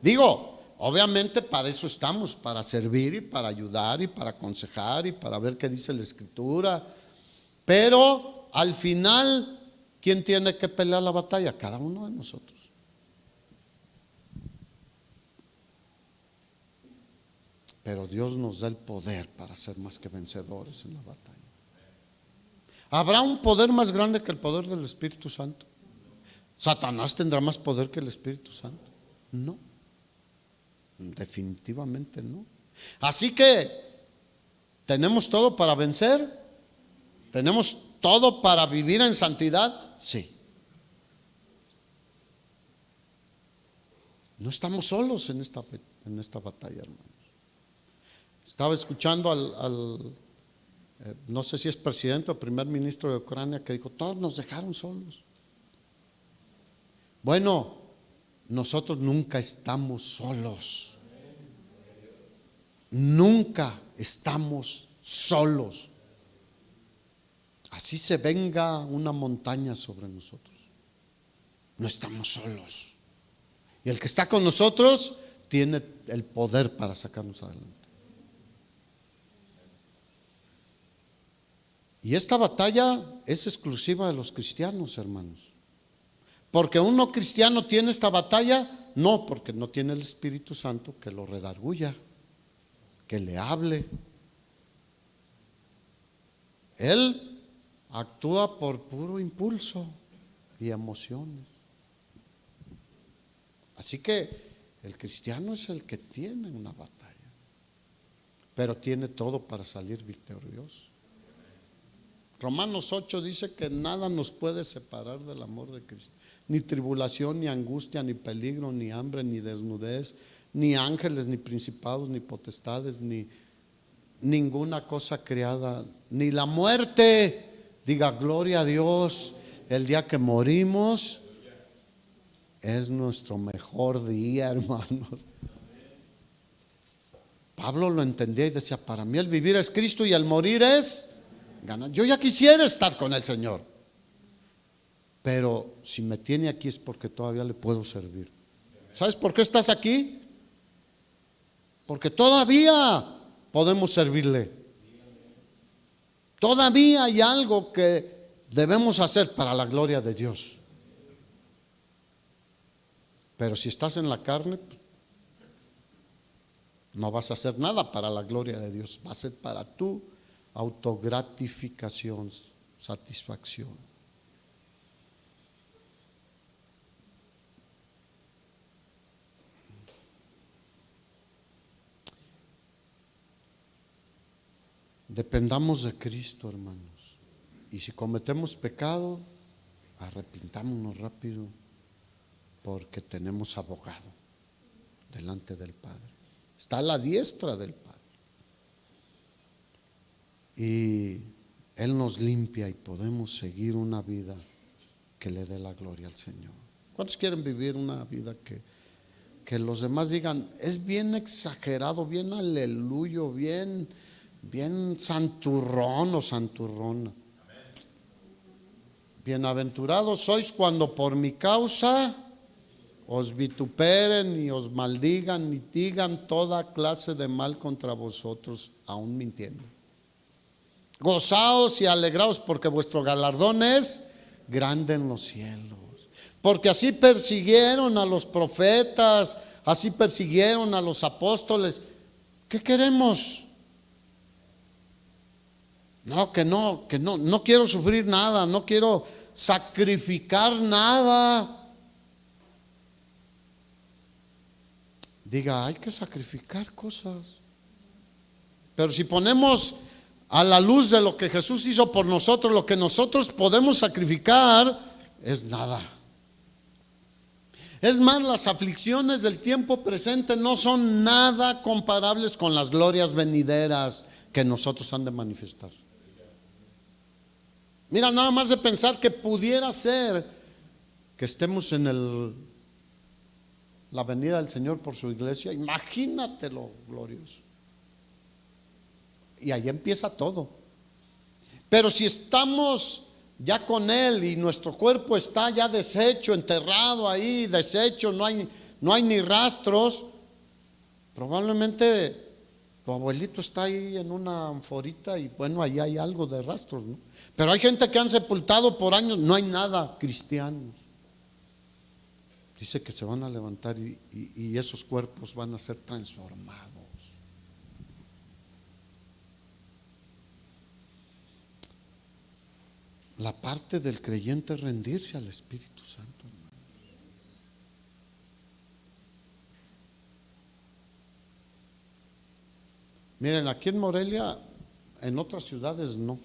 Digo, obviamente para eso estamos, para servir y para ayudar y para aconsejar y para ver qué dice la Escritura. Pero al final, ¿quién tiene que pelear la batalla? Cada uno de nosotros. Pero Dios nos da el poder para ser más que vencedores en la batalla. ¿Habrá un poder más grande que el poder del Espíritu Santo? ¿Satanás tendrá más poder que el Espíritu Santo? No. Definitivamente no. Así que ¿tenemos todo para vencer? ¿Tenemos todo para vivir en santidad? Sí. No estamos solos en esta batalla, hermanos. Estaba escuchando no sé si es presidente o primer ministro de Ucrania, que dijo, todos nos dejaron solos. Bueno, nosotros nunca estamos solos. Nunca estamos solos. Así se venga una montaña sobre nosotros, no estamos solos. Y el que está con nosotros tiene el poder para sacarnos adelante. Y esta batalla es exclusiva de los cristianos, hermanos. Porque un no cristiano tiene esta batalla, no, porque no tiene el Espíritu Santo que lo redarguya, que le hable. Él actúa por puro impulso y emociones. Así que el cristiano es el que tiene una batalla, pero tiene todo para salir victorioso. Romanos 8 dice que nada nos puede separar del amor de Cristo. Ni tribulación, ni angustia, ni peligro, ni hambre, ni desnudez, ni ángeles, ni principados, ni potestades, ni ninguna cosa creada, ni la muerte. Diga gloria a Dios. El día que morimos es nuestro mejor día, hermanos. Pablo lo entendía y decía, para mí el vivir es Cristo y el morir es ganar. Yo ya quisiera estar con el Señor, pero si me tiene aquí es porque todavía le puedo servir. ¿Sabes por qué estás aquí? Porque todavía podemos servirle. Todavía hay algo que debemos hacer para la gloria de Dios. Pero si estás en la carne, no vas a hacer nada para la gloria de Dios. Va a ser para tu autogratificación, satisfacción. Dependamos de Cristo, hermanos. Y si cometemos pecado, arrepintámonos rápido, porque tenemos abogado delante del Padre. Está a la diestra del Padre. Y Él nos limpia y podemos seguir una vida que le dé la gloria al Señor. ¿Cuántos quieren vivir una vida que los demás digan, es bien exagerado, bien aleluyo, bien santurrón o santurrona? Bienaventurados sois cuando por mi causa os vituperen y os maldigan y digan toda clase de mal contra vosotros, aún mintiendo. Gozaos y alegraos, porque vuestro galardón es grande en los cielos. Porque así persiguieron a los profetas, así persiguieron a los apóstoles. ¿Qué queremos? No quiero sufrir nada, no quiero sacrificar nada. Diga, hay que sacrificar cosas. Pero si ponemos a la luz de lo que Jesús hizo por nosotros, lo que nosotros podemos sacrificar es nada. Es más, las aflicciones del tiempo presente no son nada comparables con las glorias venideras que nosotros han de manifestar. Mira, nada más de pensar que pudiera ser que estemos en la venida del Señor por su iglesia. Imagínate lo glorioso. Y ahí empieza todo. Pero si estamos ya con Él y nuestro cuerpo está ya deshecho, enterrado ahí, deshecho, no hay ni rastros, probablemente tu abuelito está ahí en una anforita y bueno, ahí hay algo de rastros, ¿no? Pero hay gente que han sepultado por años, no hay nada cristianos. Dice que se van a levantar y esos cuerpos van a ser transformados. La parte del creyente es rendirse al Espíritu Santo, hermano. Miren, aquí en Morelia, en otras ciudades no.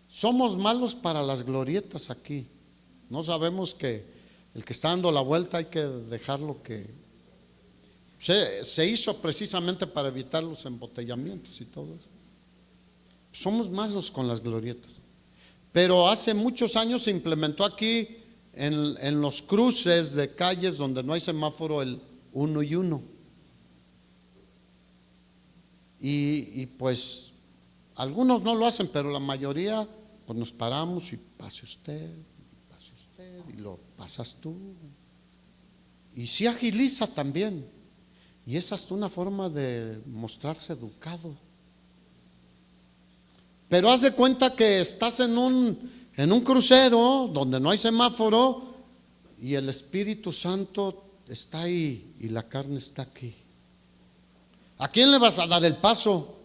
Somos malos para las glorietas aquí. No sabemos que el que está dando la vuelta hay que dejarlo que se hizo precisamente para evitar los embotellamientos y todo eso. Somos malos con las glorietas. Pero hace muchos años se implementó aquí en los cruces de calles donde no hay semáforo el 1 y 1. Y pues algunos no lo hacen, pero la mayoría pues nos paramos y pase usted, y lo pasas tú. Y sí agiliza también. Y es hasta una forma de mostrarse educado. Pero haz de cuenta que estás en un crucero donde no hay semáforo y el Espíritu Santo está ahí y la carne está aquí. ¿A quién le vas a dar el paso?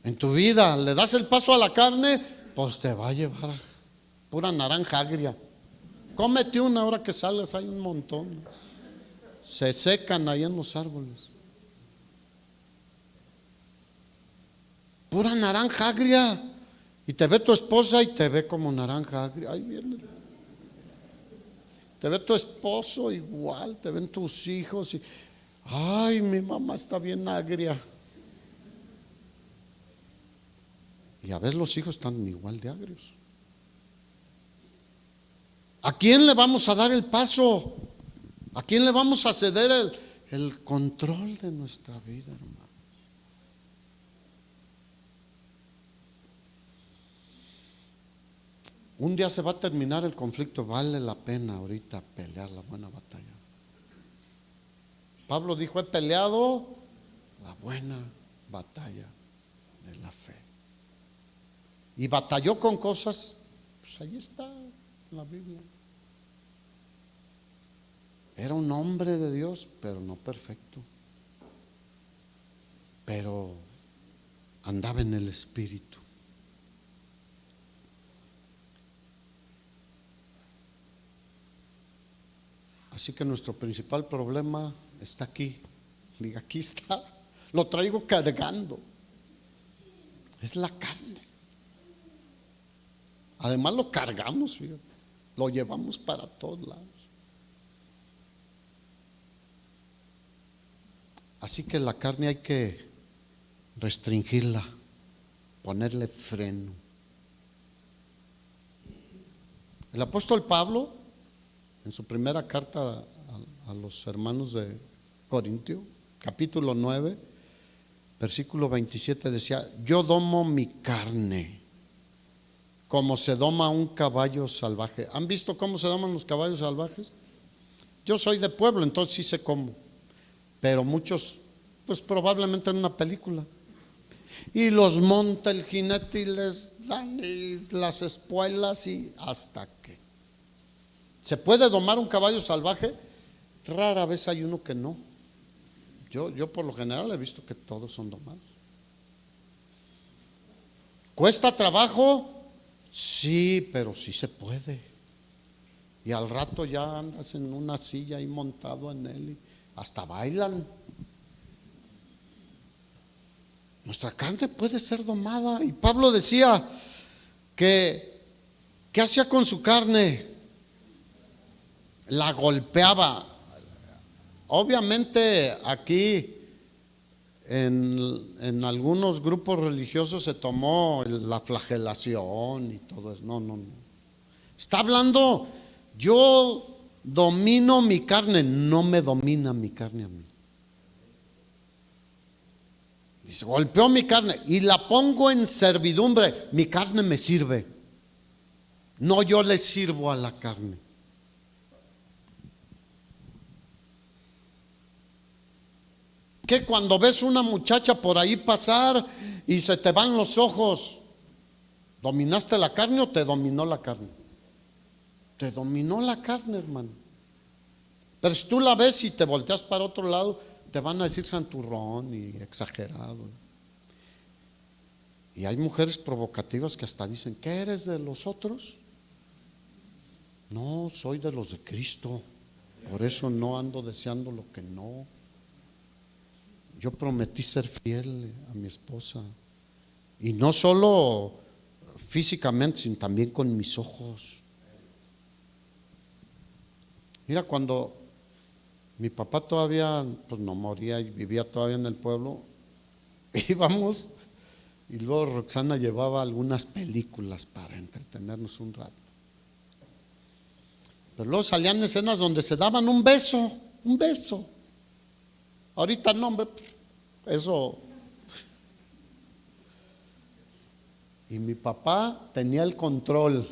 En tu vida, ¿le das el paso a la carne? Pues te va a llevar a pura naranja agria. Cómete una hora que salgas, hay un montón. Se secan ahí en los árboles. Pura naranja agria. Y te ve tu esposa y te ve como naranja agria. Ahí viene. Te ve tu esposo igual, te ven tus hijos y ay, mi mamá está bien agria. Y a veces los hijos están igual de agrios. ¿A quién le vamos a dar el paso? ¿A quién le vamos a ceder el control de nuestra vida, hermano? Un día se va a terminar el conflicto, vale la pena ahorita pelear la buena batalla. Pablo dijo, he peleado la buena batalla de la fe. Y batalló con cosas, pues ahí está en la Biblia. Era un hombre de Dios, pero no perfecto. Pero andaba en el Espíritu. Así que nuestro principal problema está aquí. Diga, aquí está. Lo traigo cargando. Es la carne. Además lo cargamos, fíjate. Lo llevamos para todos lados. Así que la carne hay que restringirla, ponerle freno. El apóstol Pablo, en su primera carta a los hermanos de Corintio, capítulo 9, versículo 27, decía, yo domo mi carne como se doma un caballo salvaje. ¿Han visto cómo se doman los caballos salvajes? Yo soy de pueblo, entonces sí sé cómo. Pero muchos, pues probablemente en una película. Y los monta el jinete y les dan las espuelas y hasta que. ¿Se puede domar un caballo salvaje? Rara vez hay uno que no. Yo por lo general he visto que todos son domados. ¿Cuesta trabajo? Sí, pero sí se puede. Y al rato ya andas en una silla ahí montado en él y hasta bailan. Nuestra carne puede ser domada. Y Pablo decía que ¿qué hacía con su carne? La golpeaba. Obviamente aquí en algunos grupos religiosos se tomó la flagelación y todo eso. No. Está hablando, yo domino mi carne, no me domina mi carne a mí. Dice, golpeó mi carne y la pongo en servidumbre. Mi carne me sirve. No, yo le sirvo a la carne. Que cuando ves una muchacha por ahí pasar y se te van los ojos, ¿dominaste la carne o te dominó la carne? Te dominó la carne, hermano. Pero si tú la ves y te volteas para otro lado, te van a decir santurrón y exagerado. Y hay mujeres provocativas que hasta dicen, ¿qué eres de los otros? No, soy de los de Cristo. Por eso no ando deseando lo que no. Yo prometí ser fiel a mi esposa. Y no solo físicamente, sino también con mis ojos. Mira, cuando mi papá todavía pues no moría y vivía todavía en el pueblo, íbamos Y luego Roxana llevaba algunas películas para entretenernos un rato. Pero luego salían escenas donde se daban un beso, un beso. Ahorita no, hombre, eso. Y mi papá tenía el control.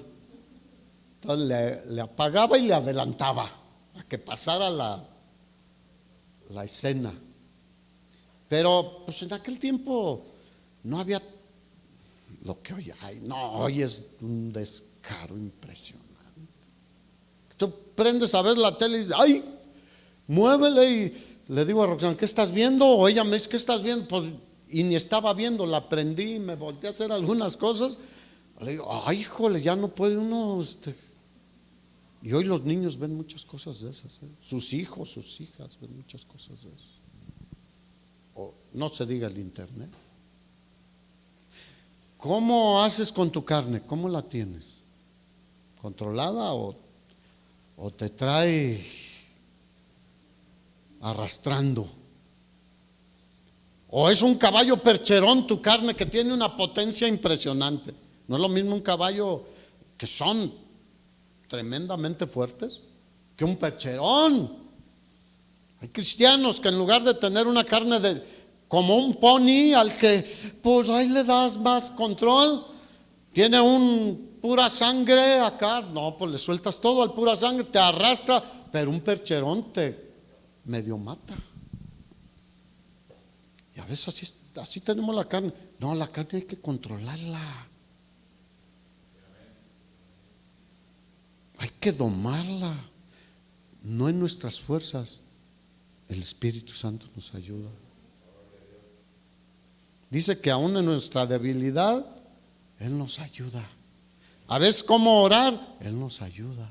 Entonces le apagaba y le adelantaba a que pasara la escena. Pero pues en aquel tiempo no había lo que hoy hay. No, hoy es un descaro impresionante. Tú prendes a ver la tele y dices, ay, muévele, y le digo a Roxana, ¿qué estás viendo? O ella me dice, ¿qué estás viendo? Pues, y ni estaba viendo, la prendí y me volteé a hacer algunas cosas. Le digo, ay, híjole, ya no puede uno. Y hoy los niños ven muchas cosas de esas, ¿eh? Sus hijos, sus hijas ven muchas cosas de esas. O no se diga el internet. ¿Cómo haces con tu carne? ¿Cómo la tienes? ¿Controlada o te trae arrastrando? ¿O es un caballo percherón tu carne que tiene una potencia impresionante? No es lo mismo un caballo, que son tremendamente fuertes, que un percherón. Hay cristianos que en lugar de tener una carne como un pony al que pues ahí le das más control, tiene pura sangre acá, no, pues le sueltas todo al pura sangre, te arrastra, pero un percherón te medio mata. Y a veces así tenemos la carne. No, la carne hay que controlarla, hay que domarla, no en nuestras fuerzas. El Espíritu Santo nos ayuda. Dice que aún en nuestra debilidad Él nos ayuda. A veces cómo orar, Él nos ayuda.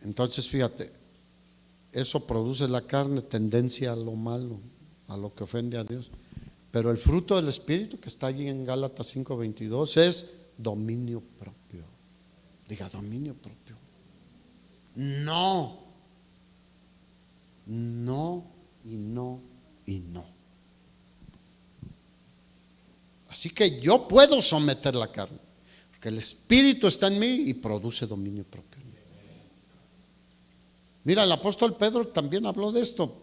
Entonces fíjate, eso produce la carne, tendencia a lo malo, a lo que ofende a Dios. Pero el fruto del Espíritu que está allí en Gálatas 5:22 es dominio propio. Diga, dominio propio. No, no y no y no. Así que yo puedo someter la carne, porque el Espíritu está en mí y produce dominio propio. Mira, el apóstol Pedro también habló de esto.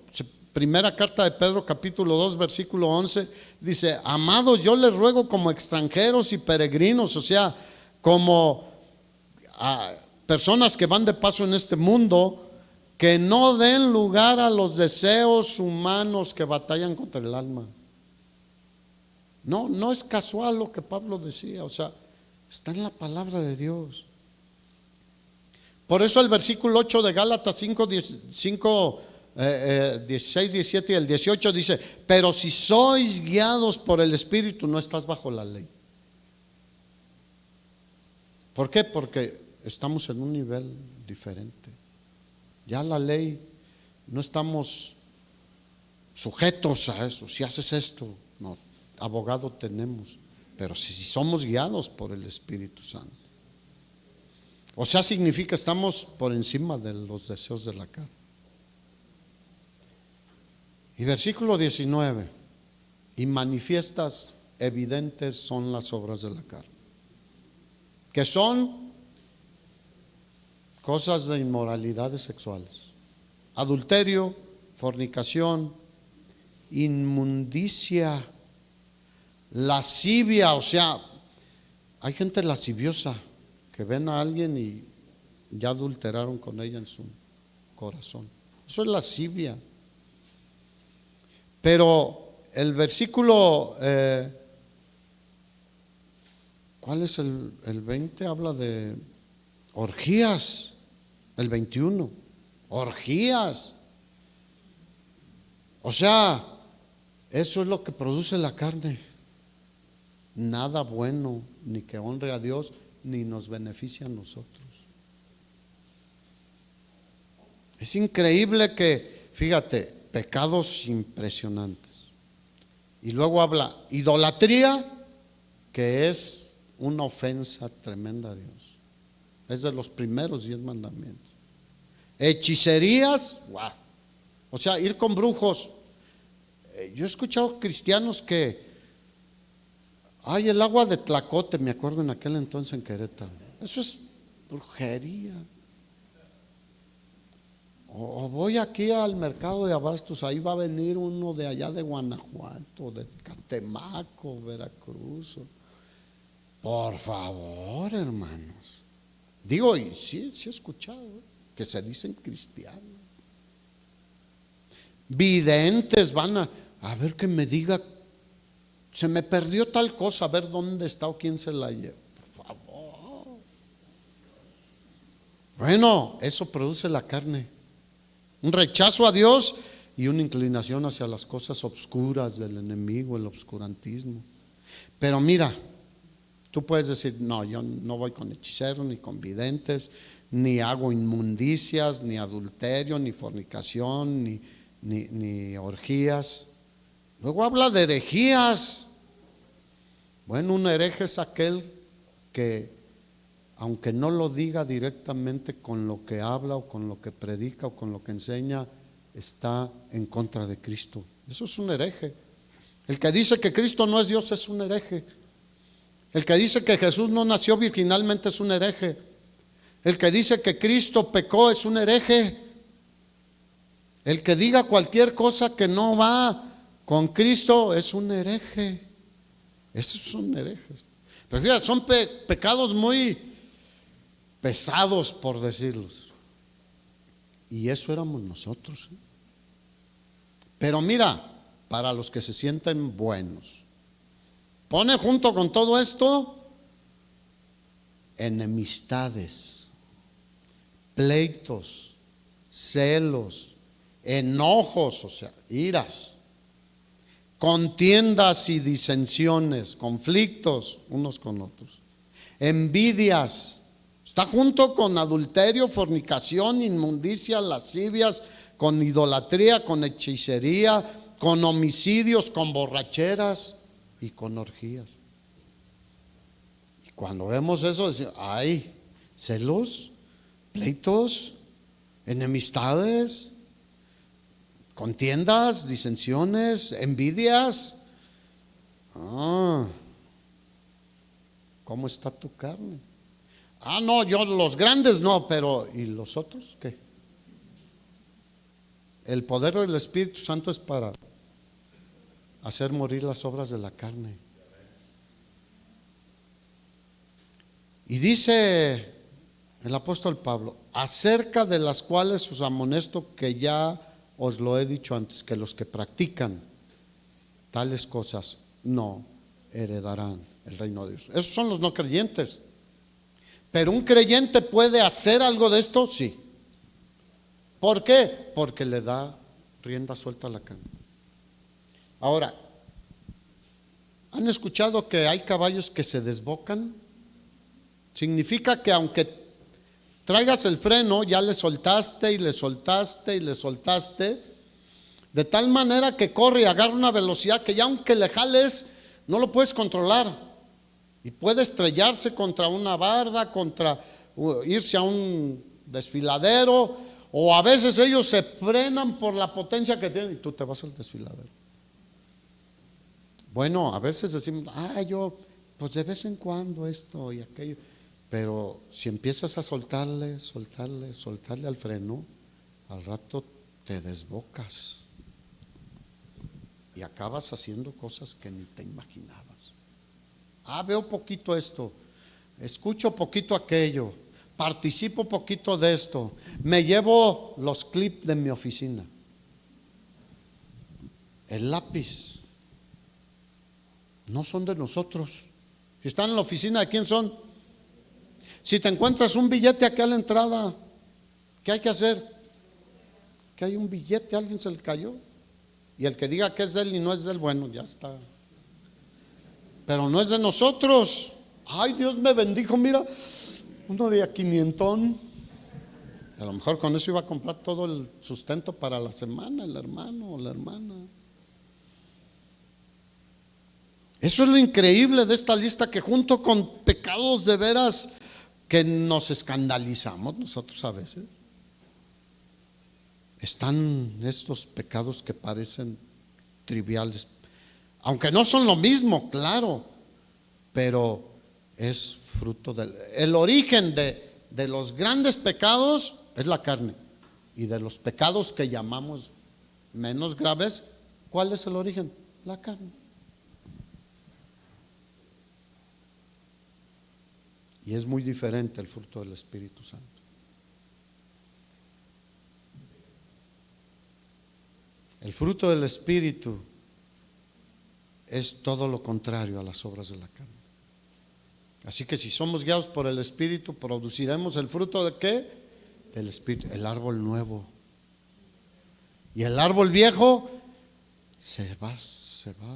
Primera carta de Pedro, capítulo 2, versículo 11, dice: amados, yo les ruego como extranjeros y peregrinos, o sea, como personas que van de paso en este mundo, que no den lugar a los deseos humanos que batallan contra el alma. No es casual lo que Pablo decía, o sea, está en la palabra de Dios. Por eso el versículo 8 de Gálatas 16, 17 y el 18 dice: pero si sois guiados por el Espíritu, no estás bajo la ley. ¿Por qué? Porque estamos en un nivel diferente. Ya la ley, no estamos sujetos a eso. Si haces esto, no, abogado tenemos. Pero si somos guiados por el Espíritu Santo, o sea, significa estamos por encima de los deseos de la carne. Y versículo 19: y manifiestas, evidentes son las obras de la carne, que son cosas de inmoralidades sexuales, adulterio, fornicación, inmundicia, lascivia. O sea, hay gente lasciviosa que ven a alguien y ya adulteraron con ella en su corazón. Eso es lascivia. Pero el versículo, ¿cuál es el 20? Habla de orgías. El 21, orgías. O sea, eso es lo que produce la carne. Nada bueno, ni que honre a Dios, ni nos beneficia a nosotros. Es increíble que, fíjate, pecados impresionantes. Y luego habla idolatría, que es una ofensa tremenda a Dios. Es de los primeros 10 mandamientos. Hechicerías, wow. O sea, ir con brujos. Yo he escuchado cristianos que, ay, el agua de Tlacote, me acuerdo en aquel entonces en Querétaro. Eso es brujería. O voy aquí al mercado de abastos, ahí va a venir uno de allá de Guanajuato, de Catemaco, Veracruz. Por favor, hermanos. Digo, y sí he escuchado que se dicen cristianos. Videntes van a ver que me diga, se me perdió tal cosa, a ver dónde está o quién se la lleva. Por favor. Bueno, eso produce la carne. Un rechazo a Dios y una inclinación hacia las cosas obscuras del enemigo, el obscurantismo. Pero mira, tú puedes decir, no, yo no voy con hechiceros, ni con videntes, ni hago inmundicias, ni adulterio, ni fornicación, ni orgías. Luego habla de herejías. Bueno, un hereje es aquel que, aunque no lo diga directamente, con lo que habla o con lo que predica o con lo que enseña, está en contra de Cristo. Eso es un hereje. El que dice que Cristo no es Dios es un hereje. El que dice que Jesús no nació virginalmente es un hereje. El que dice que Cristo pecó es un hereje. El que diga cualquier cosa que no va con Cristo es un hereje. Esos son herejes. Pero fíjate, son pecados muy pesados, por decirlos. Y eso éramos nosotros. Pero mira, para los que se sienten buenos, pone junto con todo esto enemistades, pleitos, celos, enojos, o sea, iras, contiendas y disensiones, conflictos unos con otros, envidias. Está junto con adulterio, fornicación, inmundicia, lascivias, con idolatría, con hechicería, con homicidios, con borracheras y con orgías. Y cuando vemos eso, decimos, ay, celos, pleitos, enemistades, contiendas, disensiones, envidias. ¿Cómo está tu carne? No, yo los grandes no, pero ¿y los otros qué? El poder del Espíritu Santo es para hacer morir las obras de la carne. Y dice el apóstol Pablo, acerca de las cuales os amonesto, que ya os lo he dicho antes, que los que practican tales cosas no heredarán el reino de Dios. Esos son los no creyentes. Pero un creyente puede hacer algo de esto, sí. ¿Por qué? Porque le da rienda suelta a la carne. Ahora, ¿han escuchado que hay caballos que se desbocan? Significa que aunque traigas el freno, ya le soltaste y le soltaste y le soltaste, de tal manera que corre y agarra una velocidad que ya aunque le jales, no lo puedes controlar. Y puede estrellarse contra una barda, irse a un desfiladero, o a veces ellos se frenan por la potencia que tienen y tú te vas al desfiladero. Bueno, a veces decimos, yo, pues de vez en cuando esto y aquello. Pero si empiezas a soltarle al freno, al rato te desbocas y acabas haciendo cosas que ni te imaginabas. Veo poquito esto, escucho poquito aquello, participo poquito de esto, me llevo los clips de mi oficina, el lápiz, no son de nosotros. Si están en la oficina, ¿de quién son? Si te encuentras un billete aquí a la entrada, ¿qué hay que hacer? Que hay un billete, alguien se le cayó, y el que diga que es de él y no es de él, bueno, ya está. Pero no es de nosotros. Ay, Dios me bendijo, mira, uno de a 500. A lo mejor con eso iba a comprar todo el sustento para la semana, el hermano o la hermana. Eso es lo increíble de esta lista, que junto con pecados de veras que nos escandalizamos nosotros a veces, están estos pecados que parecen triviales, aunque no son lo mismo, claro, pero es fruto el origen de los grandes pecados es la carne, y de los pecados que llamamos menos graves, ¿cuál es el origen? La carne. Y es muy diferente el fruto del Espíritu Santo. El fruto del Espíritu es todo lo contrario a las obras de la carne. Así que si somos guiados por el Espíritu, produciremos el fruto de ¿qué? Del Espíritu, el árbol nuevo. Y el árbol viejo se va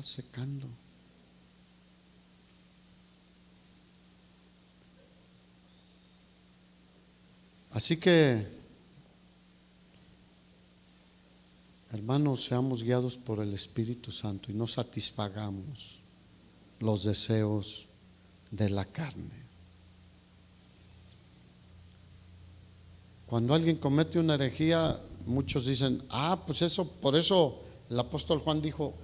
secando. Así que, hermanos, seamos guiados por el Espíritu Santo y no satisfagamos los deseos de la carne. Cuando alguien comete una herejía, muchos dicen, pues eso, por eso el apóstol Juan dijo,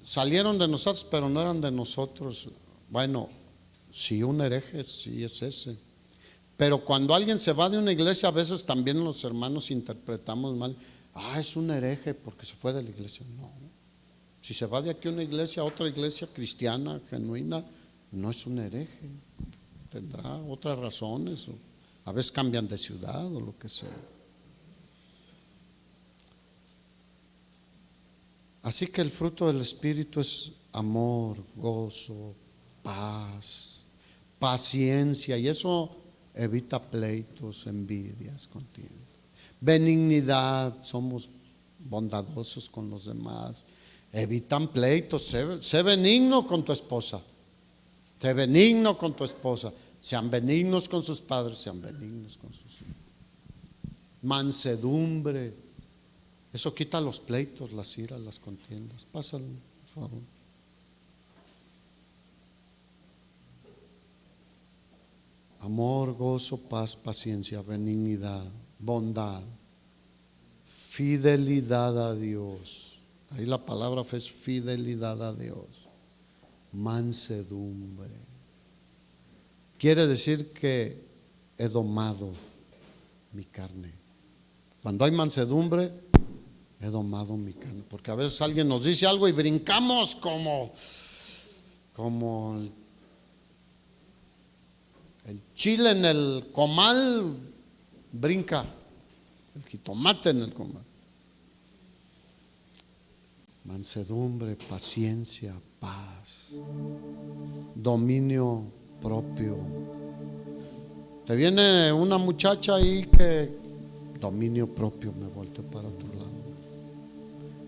salieron de nosotros, pero no eran de nosotros. Bueno, si un hereje, sí es ese. Pero cuando alguien se va de una iglesia, a veces también los hermanos interpretamos mal. Es un hereje porque se fue de la iglesia. No, si se va de aquí a una iglesia, a otra iglesia cristiana, genuina, no es un hereje. Tendrá otras razones, o a veces cambian de ciudad o lo que sea. Así que el fruto del Espíritu es amor, gozo, paz, paciencia, y eso evita pleitos, envidias, contiendas. Benignidad, somos bondadosos con los demás. Evitan pleitos, sé benigno con tu esposa. Sé benigno con tu esposa. Sean benignos con sus padres, sean benignos con sus hijos. Mansedumbre, eso quita los pleitos, las iras, las contiendas. Pásalo, por favor. Amor, gozo, paz, paciencia, benignidad, bondad, fidelidad a Dios. Ahí la palabra es fidelidad a Dios. Mansedumbre. Quiere decir que he domado mi carne. Cuando hay mansedumbre, he domado mi carne. Porque a veces alguien nos dice algo y brincamos como el chile en el comal, brinca el jitomate en el comal. Mansedumbre, paciencia, paz, dominio propio. Te viene una muchacha ahí que dominio propio, me volteo para otro lado.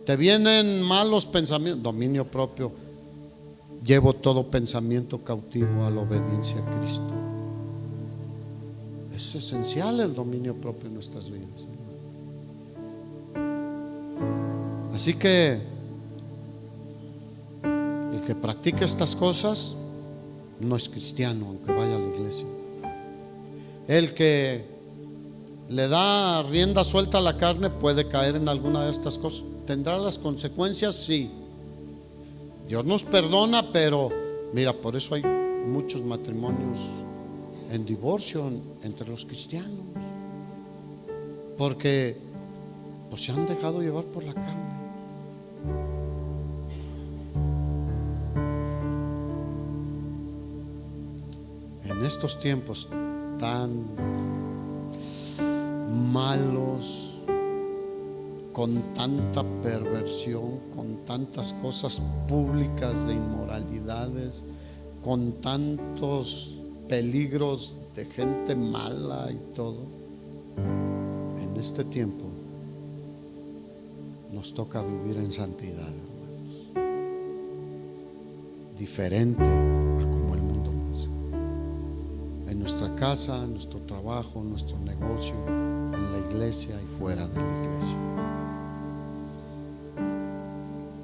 Te vienen malos pensamientos, dominio propio. Llevo todo pensamiento cautivo a la obediencia a Cristo. Es esencial el dominio propio en nuestras vidas. Así que el que practica estas cosas no es cristiano, aunque vaya a la iglesia. El que le da rienda suelta a la carne puede caer en alguna de estas cosas. ¿Tendrá las consecuencias? Sí. Dios nos perdona, pero mira, por eso hay muchos matrimonios en divorcio entre los cristianos, porque pues se han dejado llevar por la carne. En estos tiempos tan malos, con tanta perversión, con tantas cosas públicas de inmoralidades, con tantos peligros de gente mala y todo, en este tiempo nos toca vivir en santidad, hermanos, diferente a como el mundo pasa. En nuestra casa, en nuestro trabajo, en nuestro negocio, en la iglesia y fuera de la iglesia.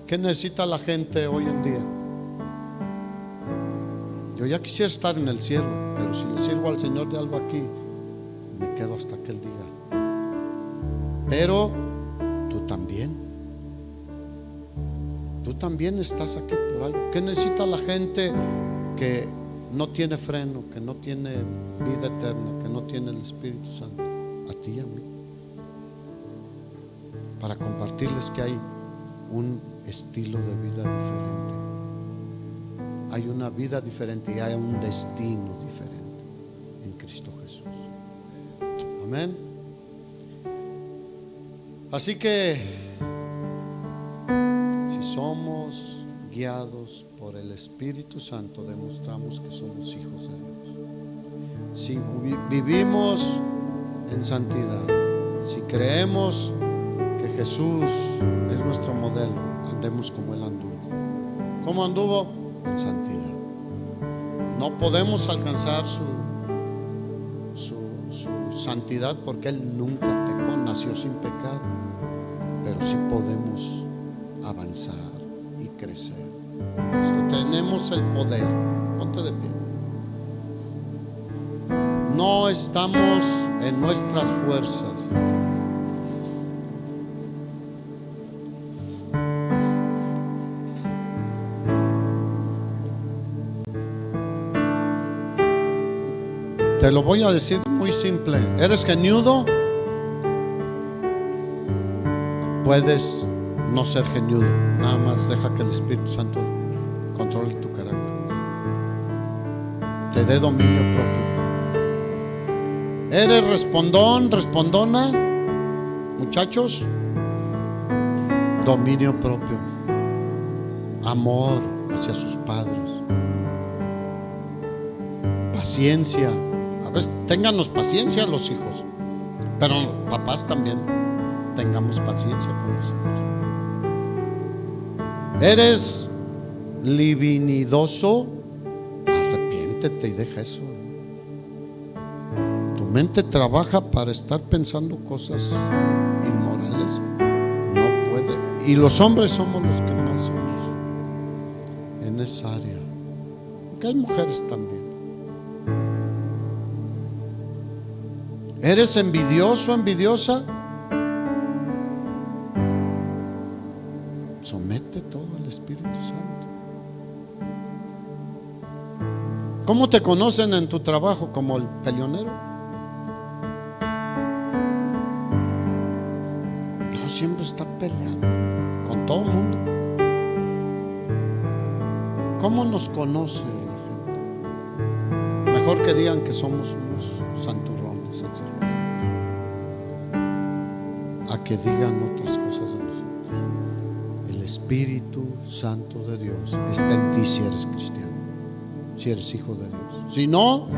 ¿Qué necesita la gente hoy en día? Yo ya quisiera estar en el cielo, pero si le sirvo al Señor de algo aquí, me quedo hasta que Él diga. Pero tú también. Tú también estás aquí por algo. ¿Qué necesita la gente que no tiene freno, que no tiene vida eterna, que no tiene el Espíritu Santo? A ti y a mí. Para compartirles que hay un estilo de vida diferente. Hay una vida diferente y hay un destino diferente en Cristo Jesús. Amén. Así que si somos guiados por el Espíritu Santo, demostramos que somos hijos de Dios. Si vivimos en santidad, si creemos que Jesús es nuestro modelo, andemos como Él anduvo. ¿Cómo anduvo? En santidad. No podemos alcanzar su santidad porque Él nunca pecó, nació sin pecado, pero sí podemos avanzar y crecer. Tenemos el poder. Ponte de pie. No estamos en nuestras fuerzas. Te lo voy a decir muy simple. ¿Eres geniudo? Puedes no ser geniudo. Nada más deja que el Espíritu Santo controle tu carácter. Te dé dominio propio. ¿Eres respondón, respondona? Muchachos, dominio propio. Amor hacia sus padres. Paciencia. Ténganos paciencia los hijos, pero papás también tengamos paciencia con los hijos. ¿Eres libidinoso? Arrepiéntete y deja eso. Tu mente trabaja para estar pensando cosas inmorales. No puede. Y los hombres somos los que más somos en esa área, porque hay mujeres también. ¿Eres envidioso, envidiosa? Somete todo al Espíritu Santo. ¿Cómo te conocen en tu trabajo? ¿Como el peleonero? No, siempre está peleando con todo el mundo. ¿Cómo nos conoce la gente? Mejor que digan que somos unos santurrones, exagerados, a que digan otras cosas de nosotros. El Espíritu Santo de Dios está en ti si eres cristiano, si eres hijo de Dios. Si no,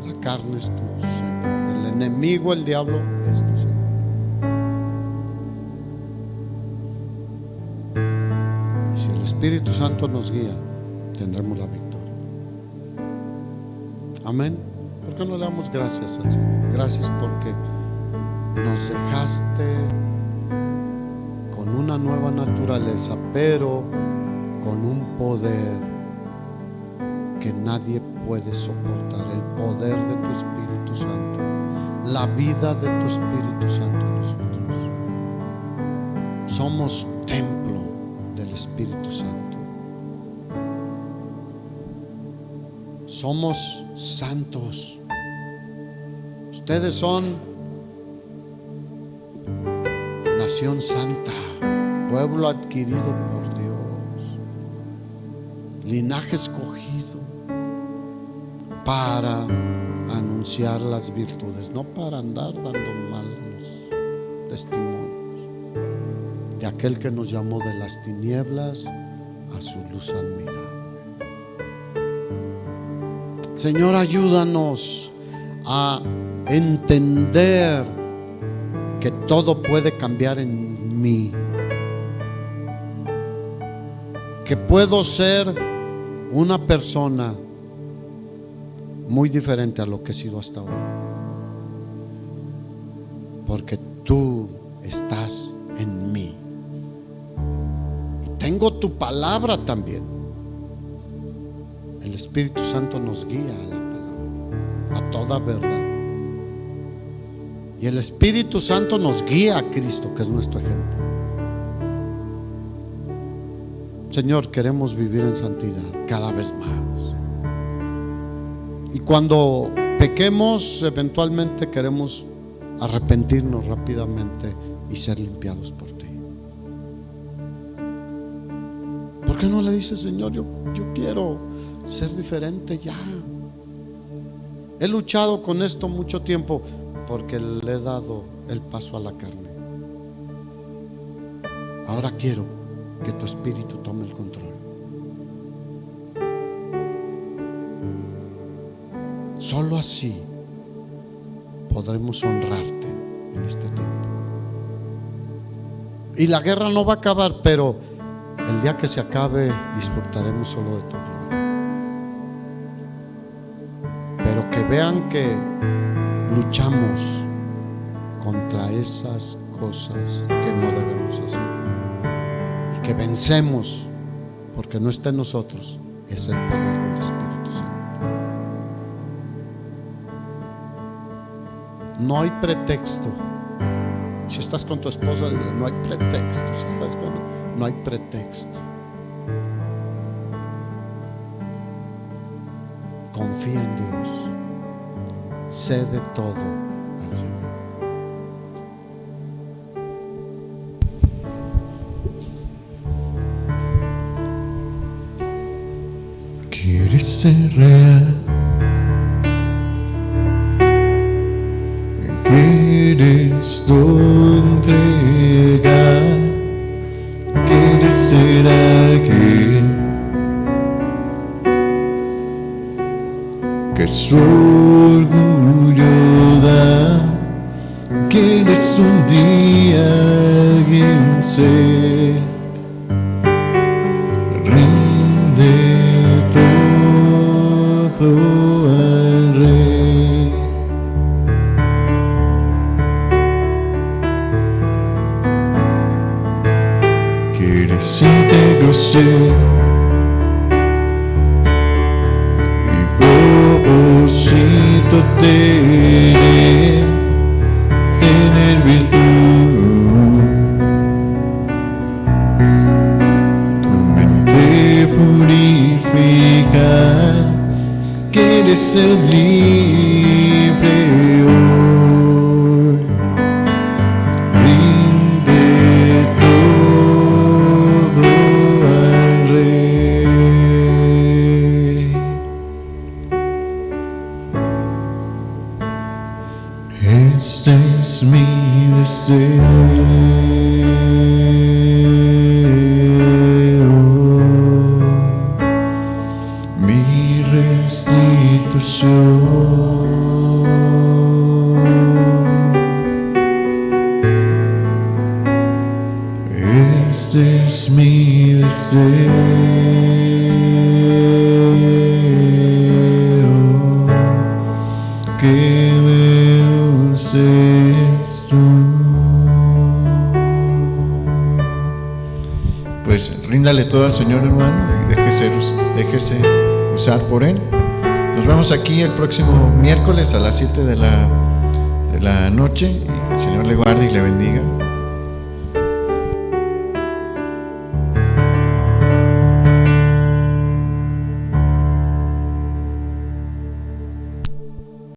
la carne es tu señor, el enemigo, el diablo, es tu señor. Y si el Espíritu Santo nos guía, tendremos la victoria. Amén. ¿Por qué no le damos gracias al Señor? Gracias porque nos dejaste con una nueva naturaleza, pero con un poder que nadie puede soportar. El poder de tu Espíritu Santo, la vida de tu Espíritu Santo en nosotros. Somos templo del Espíritu Santo. Somos santos. Ustedes son nación santa, pueblo adquirido por Dios, linaje escogido para anunciar las virtudes, no para andar dando malos testimonios de aquel que nos llamó de las tinieblas a su luz admirable. Señor, ayúdanos a entender que todo puede cambiar en mí, que puedo ser una persona muy diferente a lo que he sido hasta ahora, porque tú estás en mí y tengo tu palabra también. El Espíritu Santo nos guía a la palabra, a toda verdad. Y Y el Espíritu Santo nos guía a Cristo, que es nuestro ejemplo. Señor, queremos vivir en santidad cada vez más. Y cuando pequemos, eventualmente queremos arrepentirnos rápidamente y ser limpiados por ti. ¿Por qué no le dices, Señor, yo quiero ser diferente ya? He luchado con esto mucho tiempo porque le he dado el paso a la carne. Ahora quiero que tu Espíritu tome el control. Solo así podremos honrarte en este tiempo. Y la guerra no va a acabar, pero el día que se acabe disfrutaremos solo de tu gloria. Pero que vean que luchamos contra esas cosas que no debemos hacer, y que vencemos, porque no está en nosotros, es el poder del Espíritu Santo. No hay pretexto. Si estás con tu esposa, dile, no hay pretexto. Si estás con no hay pretexto. Confía en Dios. Cede todo al Señor. ¿Quieres ser real? ¿Quieres tu entrega? ¿Quieres ser alguien que su orgullo da? ¿Quieres un día alguien ser? Rinde todo al Rey. ¿Quieres íntegro ser y propósito tener virtud? Tu mente purifica. ¿Quieres ser libre hoy? Rinde todo al Rey. Este es mi deseo, mi restitución. Este es mi deseo, que me uses tú. Pues ríndale todo al Señor, hermano, y déjese usar por Él. Nos vemos aquí el próximo miércoles a las 7 de la noche. Y el Señor le guarde y le bendiga.